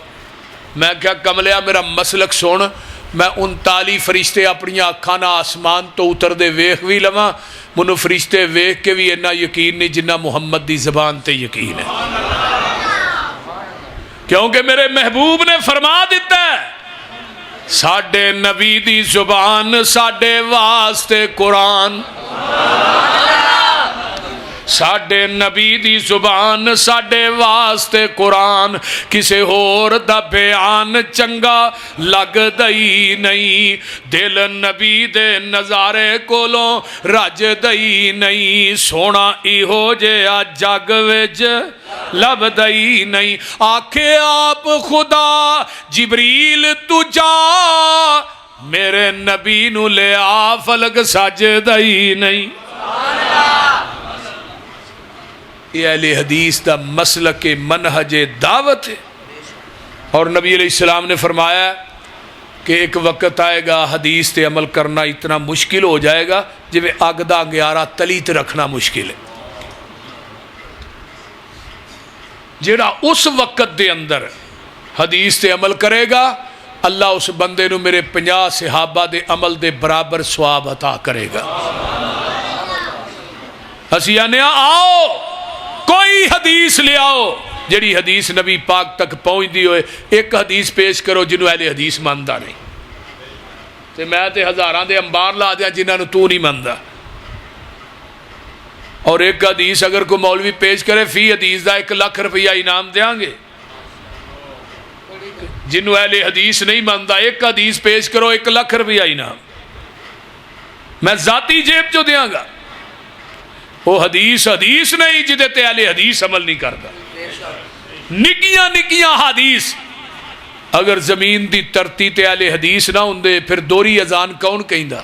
میں کیا کملیا میرا مسلک سن، میں 39 فرشتے اپنی اکھاں نال آسمان تو اتر دے ویکھ بھی لواں، منو فرشتے ویکھ کے بھی اتنا یقین نہیں جنہ محمد دی زبان تے یقین ہے. کیونکہ میرے محبوب نے فرما دیتا ہے ساڈے نبی دی زبان ساڈے واسطے قرآن، ساڈے نبی دی زبان ساڈے واسطے قرآن، کسے ہور دا بیان چنگا لگ دئی نہیں، دل نبی دے نظارے کولوں رج دئی نہیں، سونا ایہو جیا جگ وچ لب دئی نہیں. آکھے آپ خدا جبریل تو جا میرے نبی نو لے آ فلک سج دئی نہیں. یہ اہل حدیث دا مسلک منہج دعوت ہے. اور نبی علیہ السلام نے فرمایا کہ ایک وقت آئے گا حدیث تے عمل کرنا اتنا مشکل ہو جائے گا جب اگ دا گیارہ تلی تے رکھنا مشکل ہے. جیڑا اس وقت دے اندر حدیث تے عمل کرے گا اللہ اس بندے نو میرے 50 صحابہ دے عمل دے برابر ثواب عطا کرے گا. اسی آنے آؤ کوئی حدیث لے آؤ جڑی حدیث نبی پاک تک پہنچ دی ہوئے. ایک حدیث پیش کرو جنہوں اہل حدیث ماندا نہیں تے میں تے ہزاراں دے انبار لا دیاں جنہاں نو تو نہیں ماندا. اور ایک حدیث اگر کوئی مولوی پیش کرے فی حدیث دا 1 لاکھ روپیہ انعام دیاں گے. جنہوں اہل حدیث نہیں ماندا ایک حدیث پیش کرو 1 لاکھ روپیہ انعام میں ذاتی جیب جو دیاں گا. وہ حدیث نہیں جدے تے اہل حدیث عمل نہیں کرتا. نکیاں نکیاں حدیث اگر زمین دی ترتی تے اہل حدیث نہ ہوندے پھر دوری اذان کون کہندا؟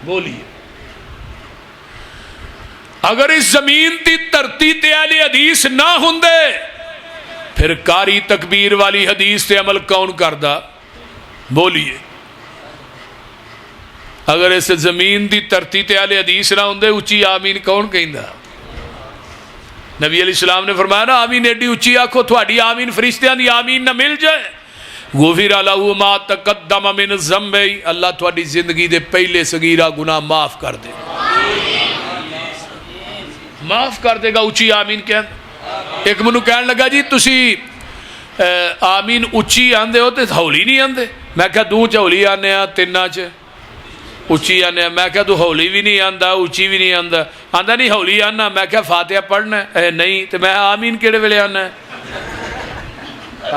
بولیے. اگر اس زمین دی ترتی تے اہل حدیث نہ ہوندے پھر کاری تکبیر والی حدیث تے عمل کون کردا؟ بولیے. اگر اس زمین دی ترتی تے اہل حدیث نہ ہوندے اچھی آمین کون کہندا؟ نبی علیہ السلام نے فرمایا نا آمین ایڈی اچھی آکھو تھوڑی آمین فرشتیاں دی آمین نہ مل جائے. غفر لہ ما تقدم من ذنبہ، اللہ تھوڑی زندگی دے پہلے صغیرہ گناہ معاف کر دے، معاف کر دے گا. اچھی آمین کہن. ایک منو کہنے لگا جی تسی آمین اچھی آندے ہو تے ہولی نہیں آندے. میں کہا دو چولی آنے ہاں تیناں چ اچھی آنے. میں کہا تو ہولی بھی نہیں آندا اچھی بھی نہیں آندا. آندا نہیں ہولی آنا. میں کہا فاتحہ پڑھنا ہے نہیں تو میں آمین کیڑے ویلے آنا ہے؟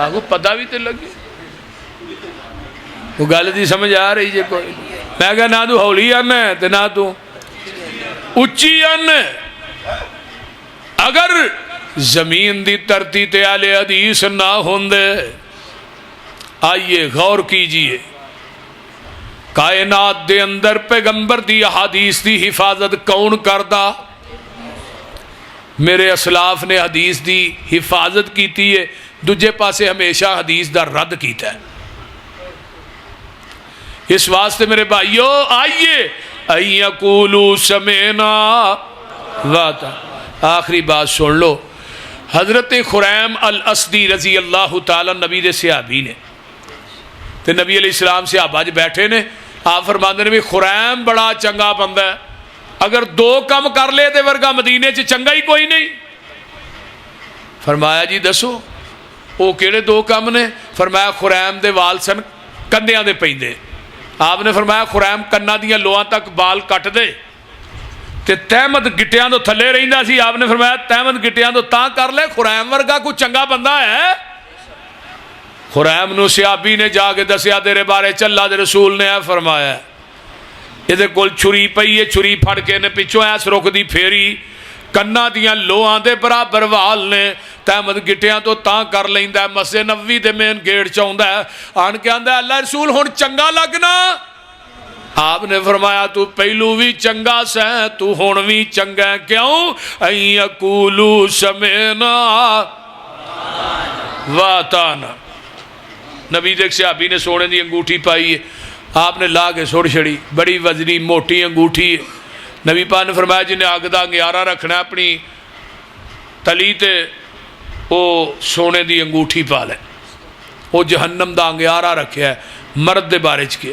آگو پتہ بھی تے لگے وہ گل دی سمجھ آ رہی جے کوئی. میں کہا نہ تو ہولی آنا ہے تو نہ تو اچھی آنا ہے. اگر زمین دی ترتی تے اہل حدیث نہ ہوندے آئیے غور کیجئے کائنات دے اندر پیغمبر دی احادیث دی حفاظت کون کردا؟ میرے اسلاف نے حدیث دی حفاظت کیتی ہے، دوجے پاسے ہمیشہ حدیث دا رد کیتا ہے. اس واسطے میرے بھائیو آئیے ان یقولوا سمعنا واطعنا۔ آخری بات سن لو، حضرت خریم الاسدی رضی اللہ تعالی نبی دے صحابی نے تے نبی علیہ السلام صحابہ جو بیٹھے نے، آپ فرماندے نے بھی خریم بڑا چنگا بندہ ہے، اگر 2 کم کر لے تے ورگا مدینے چ چنگا ہی کوئی نہیں۔ فرمایا جی دسو وہ کیڑے 2 کم نے؟ فرمایا خریم دے وال سن کندیاں دے پیندے، آپ نے فرمایا خریم کناں دیاں لوہاں تک بال کٹ دے تے تحمد گٹیاں تو تھلے رہندا سی، آپ نے فرمایا تحمد گٹیاں تو تاں کر لے، خریم ورگا کوئی چنگا بندہ ہے؟ خریم نو صحابی نے جا کے دسیا تیرے بارے چ اللہ دے رسول نے فرمایا یہ کول چھری پئی ہے، چھری پھڑ کے نے پچھوں ایس رک دی پھیری، کنا دیاں لوہاں دے برابر وال نے، تحمد گٹیاں تو تاں کر لیندا ہے، مسجد نبوی دے مین گیٹ چاوندا ہے، آن کے آندا ہے اللہ رسول ہن چنگا لگنا؟ آپ نے فرمایا تو پہلو بھی چنگا سیں، تو ہن بھی چنگا ہے، کیوں؟ ان یقولوا سمعنا واطعنا۔ نبی دیکھ صحابی نے سونے دی انگوٹھی پائی ہے، آپ نے لا کے سڑ چھڑی، بڑی وزنی موٹی انگوٹھی ہے، نبی پاک نے فرمایا جنہیں اگ دا انگیارہ رکھنا ہے اپنی تلی تے وہ سونے دی انگوٹھی پا لے، وہ جہنم دا انگیارہ رکھیا ہے مرد دے بارے چ کے۔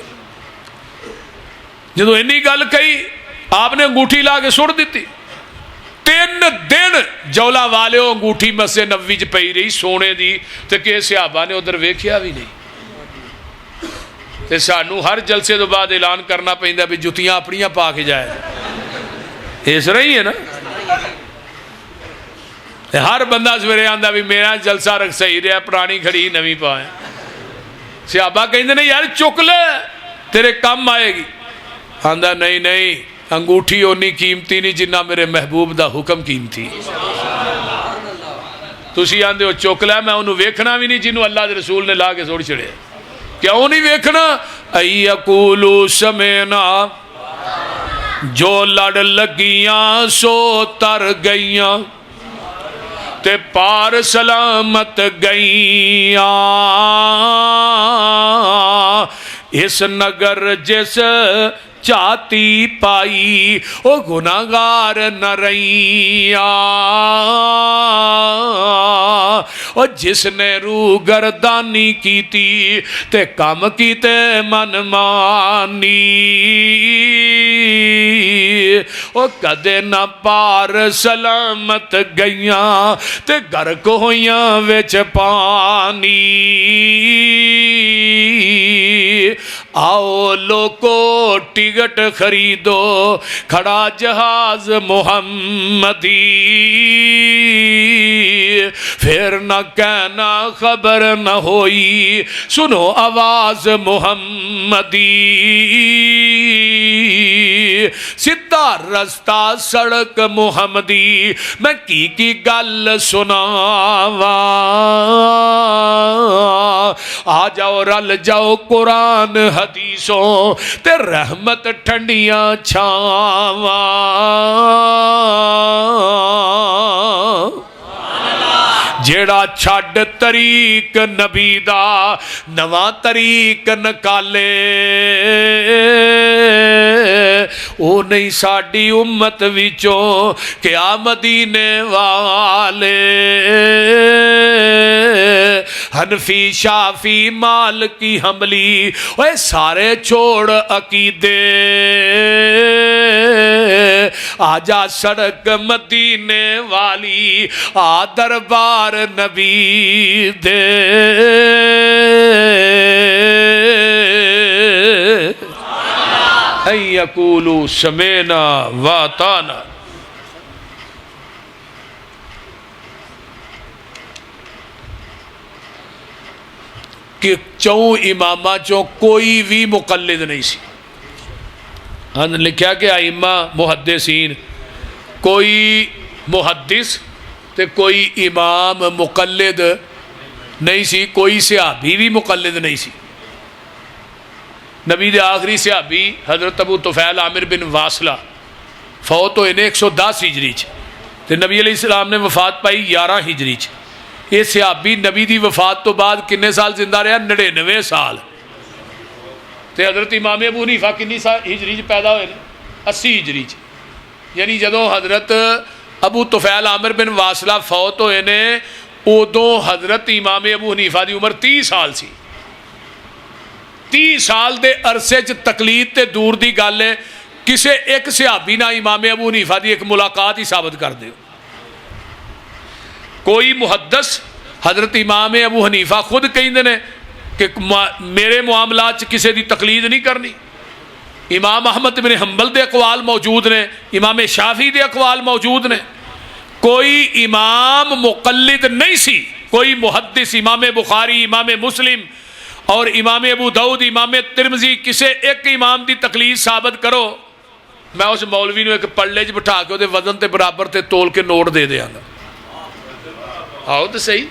جدو انی گل کہی آپ نے انگوٹھی لا کے سڑ دیتی، 3 دن جولا والے انگوٹھی مسجد نبوی چ پئی رہی سونے دی، تے کہ صحابہ نے ادھر ویکھیا بھی نہیں۔ تے سانو ہر جلسے تو بعد اعلان کرنا پیندا بھی جتیاں اپنیاں پا کے جائے، اس رہی ہے نا؟ ہر بندہ سویرے آندا بھی میرا جلسہ رکھ صحیح رہا، پرانی کھڑی نویں پائے۔ صحابہ کہندے نے یار چک لے تیرے کم آئے گی، آندا نہیں نہیں انگوٹھی اونی قیمتی نہیں جنہ میرے محبوب دا حکم قیمتی۔ تسی آندے ہو چک لے، میں انہوں ویکھنا بھی نہیں جنہوں اللہ دے رسول نے لا کے سوڑ چھڑے، کیوں نہیں ویکھنا؟ ان یقولوا سمعنا، جو لڑ لگیاں سو تر گئیاں تے پار سلامت گئیاں، اس نگر جس چاہتی پائی او گناہگار نہ رہیاں، او جس نے روح گردانی کیتی تے کم کیتے من مانی، او کدے نہ پار سلامت گئیاں تے گرک ہویاں وچ پانی، آؤ لوکو ٹکٹ خریدو کھڑا جہاز محمدی، پھر نہ کہنا خبر نہ ہوئی سنو آواز محمدی، سیدھا رستہ سڑک محمدی میں کی گل سناواں، آ جاؤ رل جاؤ قرآن حدیثوں تے رحمت ٹھنڈیاں چھاواں، جیڑا چھڈ طریق نبی دا نواں طریق نکالے، او نہیں ساڈی امت وچوں کیا مدینے والے، حنفی شافی مالکی حنبلی اوے سارے چھوڑ عقیدے، آجا سڑک مدینے والی آ دربار نبی دے، ان یقولوا سمعنا واطعنا۔ کہ چون امامہ چون کوئی بھی مقلد نہیں سی، ہم نے لکھا کہ ائمہ محدثین کوئی محدث تے کوئی امام مقلد نہیں سی، کوئی صحابی بھی مقلد نہیں سی۔ نبی دے آخری صحابی حضرت ابو طفیل عامر بن واصلہ فوت ہوئے نے 110 ہجری چ، تے نبی علیہ السلام نے وفات پائی 11 ہجری چ۔ یہ صحابی نبی دی وفات تو بعد کنے سال زندہ رہا؟ 99 سال۔ تے حضرت امام ابو حنیفہ کنی ہجری پیدا ہوئے 80 ہجری یعنی جدو حضرت ابو طفیل عامر بن واصلہ فوت ہوئے نے ادو حضرت امام ابو حنیفہ دی عمر 30 سال سی 30 سال دے عرصے چ تقلید تے دور دی گل ہے کسے ایک صحابی نہ امام ابو حنیفہ دی ایک ملاقات ہی ثابت کر دے کوئی محدث حضرت امام ابو حنیفہ خود کہندے نے کہ میرے معاملات کسے دی تقلید نہیں کرنی امام احمد بن حنبل دے اقوال موجود نے امام شافعی دے اقوال موجود نے کوئی امام مقلد نہیں سی کوئی محدث امام بخاری امام مسلم اور امام ابو داؤد امام ترمذی کسے ایک امام دی تقلید ثابت کرو میں اس مولوی نو ایک پلڑے چ بٹھا کے وہ وزن تے برابر تے تول کے نوٹ دے دیاں گا آؤ تو صحیح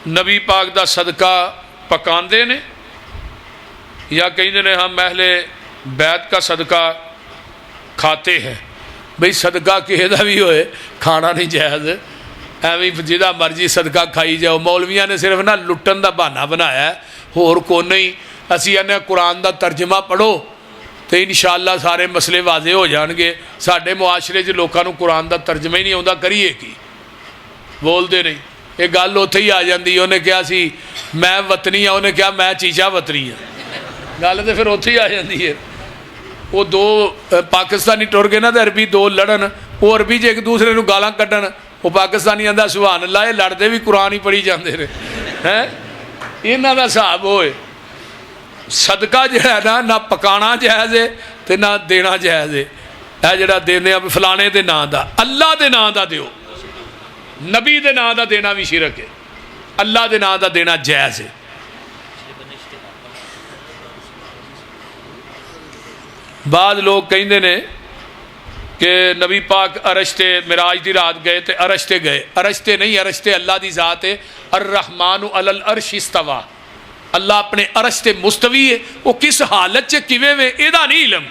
نبی پاک دا صدقہ پکاندے نے یا کہیں نے ہم اہل بیت کا صدقہ کھاتے ہیں بھئی صدقہ کہے دا بھی ہوئے کھانا نہیں جائز ایویں جدا مرضی صدقہ کھائی جاؤ مولویاں نے صرف نہ لٹن دا بہانہ بنایا ہے اور کو نہیں اسی انہیں قرآن دا ترجمہ پڑھو تو انشاءاللہ سارے مسئلے واضح ہو جان گے ساڈے معاشرے چ لوکاں نوں قرآن دا ترجمہ ہی نہیں آوندا کریے کی بول دے نہیں یہ گل اتھے ہی آ جاندی انہیں کہا سی میں وطنی ہوں انہیں کہا میں چیچا وطنی ہوں گل تو پھر اتھے ہی آ جاندی ہے وہ دو پاکستانی ٹر گئے نا تو عربی دو لڑن وہ عربی چ ایک دوسرے نوں گالاں کڈن وہ پاکستانی آندا سبحان اللہ یہ لڑتے بھی قرآن ہی پڑھی جاندے نے ہیں انہاں دا حساب ہوئے صدقہ جو ہے نہ پکانا جائز ہے تے نہ دینا جائز ہے اے جڑا دیندے اب فلانے دے نام دا اللہ دے نام دا دیو نبی دے نام دا دینا بھی شرک ہے اللہ دے نام دا دینا جائز ہے بعض لوگ کہندے نے کہ نبی پاک عرش تے معراج دی رات گئے تے عرش تے گئے عرش تے نہیں عرش تے اللہ دی ذات ہے الرحمن علی العرش استوى اللہ اپنے عرش تے مستوی ہے وہ کس حالت چ کیویں وے ایدا نہیں علم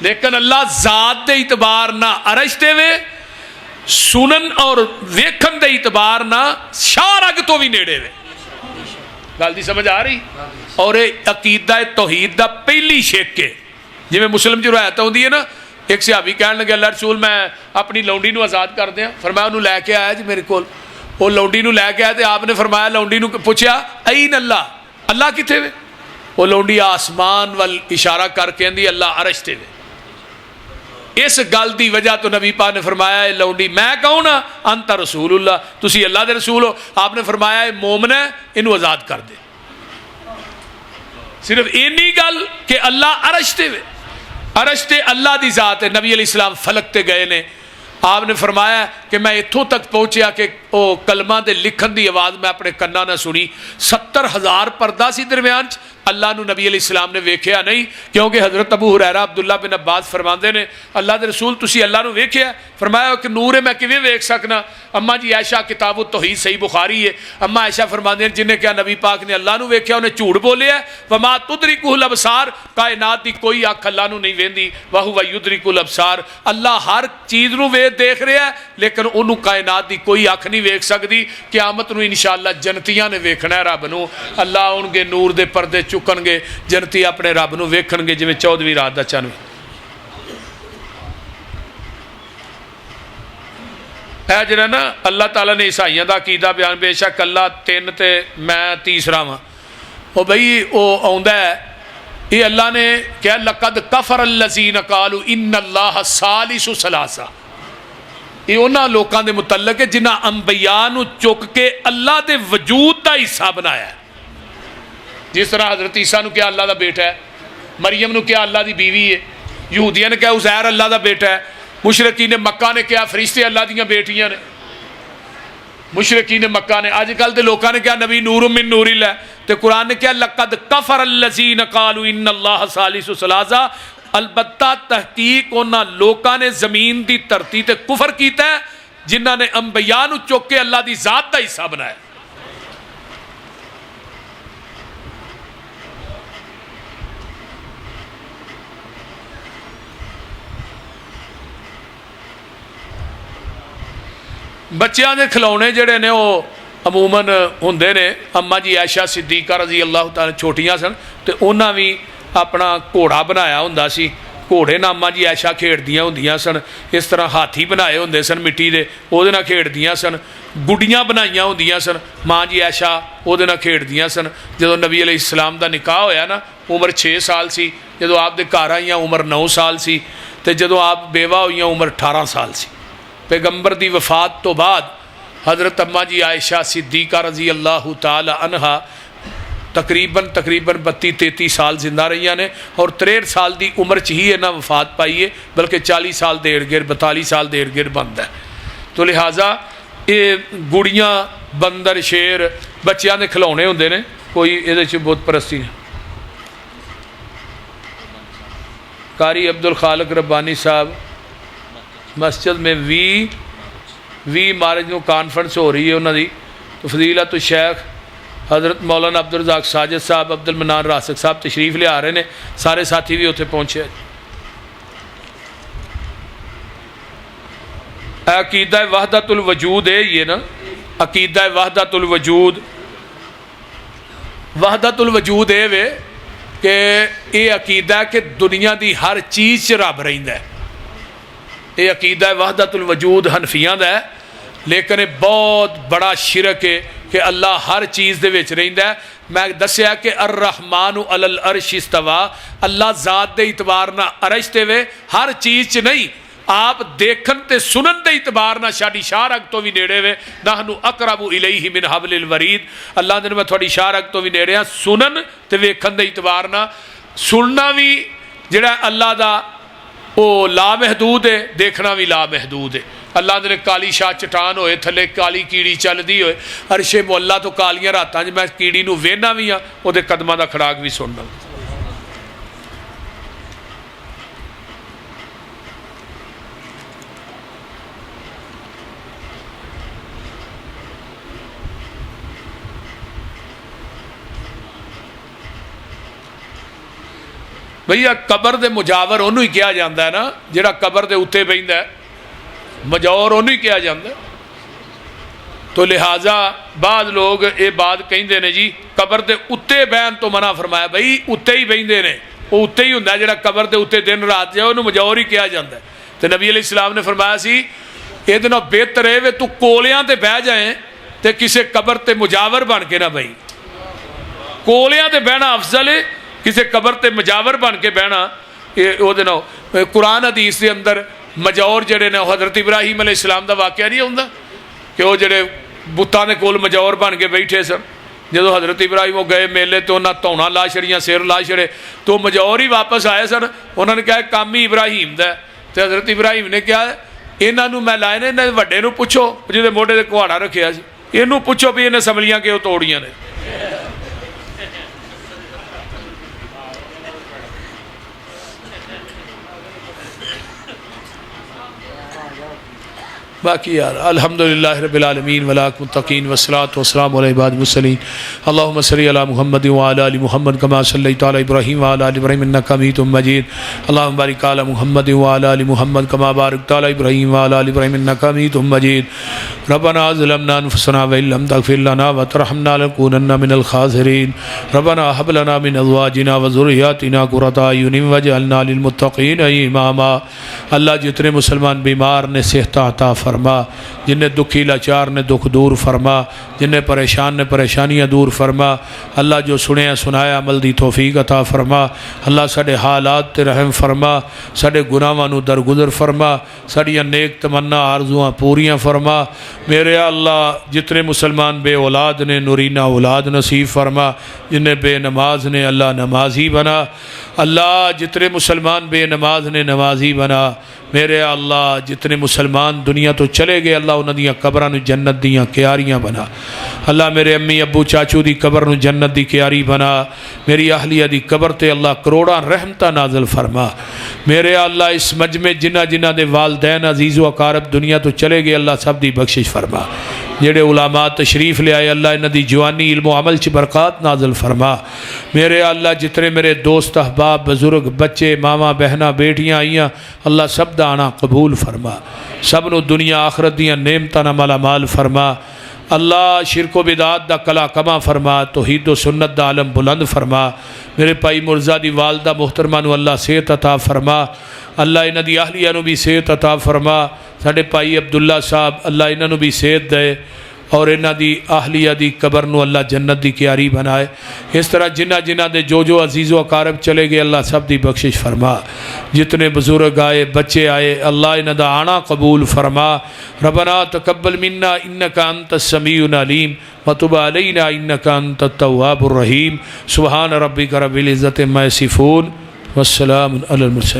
لیکن اللہ ذات دے اعتبار نہ عرش تے وے سنن اور ویکھن دے اعتبار نہ شارگ تو بھی نیڑے وے گل دی سمجھ آ رہی اور عقیدہ توحید دا پہلی شک ہے جی میں مسلم جو روایت ہوندی ہے نا ایک صحابی کہنے لگے اللہ رسول میں اپنی لونڈی نو آزاد کر دیا فرمایا انہوں لے کے آیا جی میرے کول وہ لونڈی نو لے کے آیا تو آپ نے فرمایا لونڈی نو پوچھا این اللہ اللہ کتنے وے وہ لونڈی آسمان وال اشارہ کر کے اندی اللہ عرش تے وے اس گل دی وجہ تو نبی پاک نے فرمایا اے لونڈی میں کہوں نا انت رسول اللہ تسی اللہ دے رسول ہو آپ نے فرمایا اے مومن ہے انہوں آزاد کر دے صرف اینی گل کہ اللہ عرش تے وے عرش تے اللہ دی ذات ہے نبی علیہ السلام فلک تے گئے نے آپ نے فرمایا کہ میں اتھوں تک پہنچیا کہ او کلمہ دے لکھن دی آواز میں اپنے کناں نہ سنی 70,000 پردہ سی درمیان اللہ نو نبی علیہ السلام نے ویکھیا نہیں کیونکہ حضرت ابو ہریرہ عبداللہ بن عباس فرماندے نے اللہ دے رسول تسی اللہ نو ویکھیا فرمایا کہ نور ہے میں کیویں ویکھ سکنا اما جی عائشہ کتاب التوحید صحیح بخاری ہے اما عائشہ فرماندے ہیں جن نے کہا نبی پاک نے اللہ نو ویکھیا انہیں جھوٹ بولیا ہے وما تدرکہ الابصار کائنات دی کوئی اکھ اللہ نو نہیں ویندی وہو یدرک الابصار اللہ ہر چیز نو دیکھ رہا ہے لیکن انہوں کائنات دی کوئی اکھ نہیں ویکھ سکتی قیامت نو انشاءاللہ جنتیاں نے ویکھنا ہے رب نو اللہ ان کے نور دے پردے چکن گے جنتی اپنے رب نو ویکھن گے جویں 14ویں رات دا چن ہے جڑا نا اللہ تعالیٰ نے عیسائیاں دا عقیدہ بیان بے شک اللہ 3 تے میں تیسرا ہاں او بھئی او آوندا ہے یہ اللہ نے کہا لقد کفر الذین قالوا ان اللہ ثالث ثلاثہ یہ انہاں لوکاں دے متعلق ہے جنہاں انبیاء نو چک کے اللہ دے وجود دا حصہ بنایا ہے جس طرح حضرت عیسیٰ نو کیا اللہ دا بیٹا ہے مریم نو کیا اللہ دی بیوی ہے یہودیاں نے کیا عزیر اللہ دا بیٹا ہے مشرکین مکہ نے کیا فرشتے اللہ دیاں بیٹیاں نے مشرکین مکہ نے آج کل دے لوکاں نے کیا نبی نور من نور اللہ تے قرآن نے کیا لقد کفر الذین قالوا ان اللہ ثالث ثلاثہ البتہ تحقیق انہاں لوکاں نے زمین دی دھرتی تے کفر کیتا ہے جنہاں نے انبیاء نو چک کے اللہ دی ذات دا حصہ بنایا بچیاں دے کھلونے جڑے نے وہ عموماً ہوندے نے. اما جی عائشہ صدیقہ رضی اللہ تعالی چھوٹیاں سن تے انہاں بھی اپنا گھوڑا بنایا ہوندا سی. گھوڑے نال اما جی عائشہ کھیڈدیاں ہوندیاں سن. اس طرح ہاتھی بنائے ہوندے سن مٹی دے, وہ نال کھیڈدیاں سن. گڈیاں بنائیاں ہوندیاں سن, ماں جی عائشہ وہ نال کھیڈدیاں سن. جدوں نبی علیہ السلام دا نکاح ہویا نا عمر 6 سال سی. جدوں آپ دے گھر آئیاں عمر 9 سال سی. تے جدوں آپ بیوہ ہوئیاں عمر 18 سال سی. پیغمبر دی وفات تو بعد حضرت اما جی عائشہ صدیقہ رضی اللہ تعالی عنہا تقریباً 32-33 سال زندہ رہیاں نے, اور 63 سال دی عمر چ ہی انہاں وفات پائی ہے, بلکہ 40 سال دے ارد گرد 42 سال دے ارد گرد بنتا ہے. تو لہٰذا یہ گڑیاں بندر شیر بچیاں دے کھلونے ہوندے نے, کوئی یہ بت پرستی نہیں. قاری عبد الخالق ربانی صاحب مسجد میں 20 مارچ کو کانفرنس ہو رہی ہے انہوں دی. تو فضیلت الشیخ حضرت مولانا عبد الرزاق ساجد صاحب, عبد المنان راسق صاحب تشریف لے آ رہے ہیں. سارے ساتھی بھی اتنے پہنچے. عقیدہ وحدت الوجود ہے یہ نا, عقیدہ وحدت الوجود. وحدت الوجود ہے وے کہ یہ عقیدہ ہے کہ دنیا دی ہر چیز چ رب رہندا ہے. یہ عقیدہ وحدت الوجود حنفیاں دا ہے, لیکن بہت بڑا شرک ہے کہ اللہ ہر چیز دے وچ رہندا ہے. میں دسیا کہ الرحمن علی العرش استوا, اللہ ذات دے اعتبار نہ عرش تے وے, ہر چیز چ نہیں. آپ دیکھن تے سنن دے اعتبار نہ شاڈی شارک تو بھی نیڑے وے. نحن اقرب الیہ من حبل الورید, اللہ دے میں تھوڑی شارک تو بھی نیڑے ہاں. سنن تے ویکھن دے اعتبار نہ, سننا بھی جڑا اللہ دا وہ لامحدود ہے, دیکھنا بھی لامحدود ہے. اللہ نے کالی شاہ چٹان ہوئے, تھلے کالی کیڑی چل دی ہوئے, عرش مولا تو کالیاں راتاں میں کیڑی نو وینا بھی ہاں, وہ دے قدمہ دا کھڑاک بھی سننا. بھئیہ قبر دے مجاور انہوں ہی کیا جاندہ ہے نا, جڑا قبر دے اتے بہندہ ہے, مجاور انہوں ہی کیا جاندہ ہے. تو لہٰذا بعض لوگ یہ بات کہیں دے نے جی قبر دے اتے بہن تو منع فرمایا. بھئی اتے ہی بہندے نے, وہ اتے ہی ہوندہ ہے جڑا قبر دے اتے دن رات جائے, انہوں مجاور ہی کیا جاندہ ہے. تو نبی علیہ السلام نے فرمایا سی یہ دنوں بہتر ہے وے تو کولیاں تے بہ جائیں تے کسے قبر تے مجاور بن کے نہ بھئی. کولیاں تے بہنا افضل ہے, کسی قبر تے مجاور بن کے بہنا وہ دنوں. قرآن حدیث دے اندر مجاور جڑے نے حضرت ابراہیم علیہ السلام دا واقعہ نہیں ہوندا کہ وہ جڑے بتاں دے کول مجاور بن کے بیٹھے سن. جدو حضرت ابراہیم وہ گئے میلے تو انہاں تونا لا چھڑیاں, سیر لا چھڑے, تو مجاور ہی واپس آئے سن. انہوں نے کہا کام ہی ابراہیم دا ہے. تو حضرت ابراہیم نے کہا انہاں نو میں لائے نے, انہاں وڈے نو پوچھو جدے موڑے دے کہاڑا رکھیا سی, انہوں پوچھو بھی انہیں سملیاں کہ وہ توڑیاں نے. باقی یار الحمدللہ رب العالمین ولاک متقین والصلاة والسلام علی عباد المرسلین. اللہم صلی علی محمد وعلی آل محمد کما صلیت علی ابراہیم وعلی آل ابراہیم انک حمید مجید. اللہم بارک علی محمد وعلی آل محمد کما بارکت علی ابراہیم وعلی آل ابراہیم انک حمید مجید. ربنا ظلمنا انفسنا وان لم تغفر لنا وترحمنا لنکونن من الخاسرین. ربنا هب لنا من ازواجنا وذریاتنا قرۃ اعین واجعلنا للمتقین اماما. اللہ جتنے مسلمان بیمار نے صحت عطا فرما, جنہیں دکھی لاچار نے دکھ دور فرما, جنہیں پریشان نے پریشانیاں دور فرما. اللہ جو سنیا سنایا عمل دی توفیق عطا فرما. اللہ ساڑے حالات تے رحم فرما, ساڑے گناہاں نو درگزر فرما, ساڑیاں نیک تمنا آرزواں پوریاں فرما. میرے اللہ جتنے مسلمان بے اولاد نے نورینہ اولاد نصیب فرما, جنہیں بے نماز نے اللہ نمازی بنا. اللہ جتنے مسلمان بے نماز نے نمازی بنا. میرے اللہ جتنے مسلمان دنیا تو چلے گئے اللہ انہاں دیاں قبراں نو جنت دیاں کیاریاں بنا. اللہ میرے امی ابو چاچو دی قبر نو جنت دی کیاری بنا. میری اہلیہ دی قبر تے اللہ کروڑاں رحمتہ نازل فرما. میرے اللہ اس مجمع جنہ جنہ دے والدین عزیز و اقارب دنیا تو چلے گئے اللہ سب دی بخشش فرما. جڑے علماء تشریف لے آئے اللہ انہاں دی جوانی علم و عمل چ برکات نازل فرما۔ میرے اللہ جتنے میرے دوست احباب بزرگ بچے ماما بہنا بیٹیاں آئیاں اللہ سب دا آنا قبول فرما، سب نو دنیا آخرت دیاں نعمتاں نال مالا مال فرما۔ اللہ شرک و بدعات دا کلا کما فرما، توحید و سنت دا عالم بلند فرما۔ میرے پائی مرزا دی والدہ محترمہ نو اللہ صحت عطا فرما، اللہ انہاں دی اہلیہ نو بھی صحت عطا فرما۔ ساڈے پائی عبداللہ صاحب اللہ انہاں نو بھی صحت دے اور انہاں دی اہلیہ دی قبر نو اللہ جنت دی کیاری بنائے۔ اس طرح جنہ جنہ دے جو عزیز و اقارب چلے گئے اللہ سب دی بخشش فرما۔ جتنے بزرگ آئے بچے آئے اللہ انہاں دا آنا قبول فرما۔ ربنا تقبل منا انک انت السمیع العلیم وتب علینا انک انت التواب الرحیم۔ سبحان ربک رب العزت عما یصفون والسلام علی المرسلین۔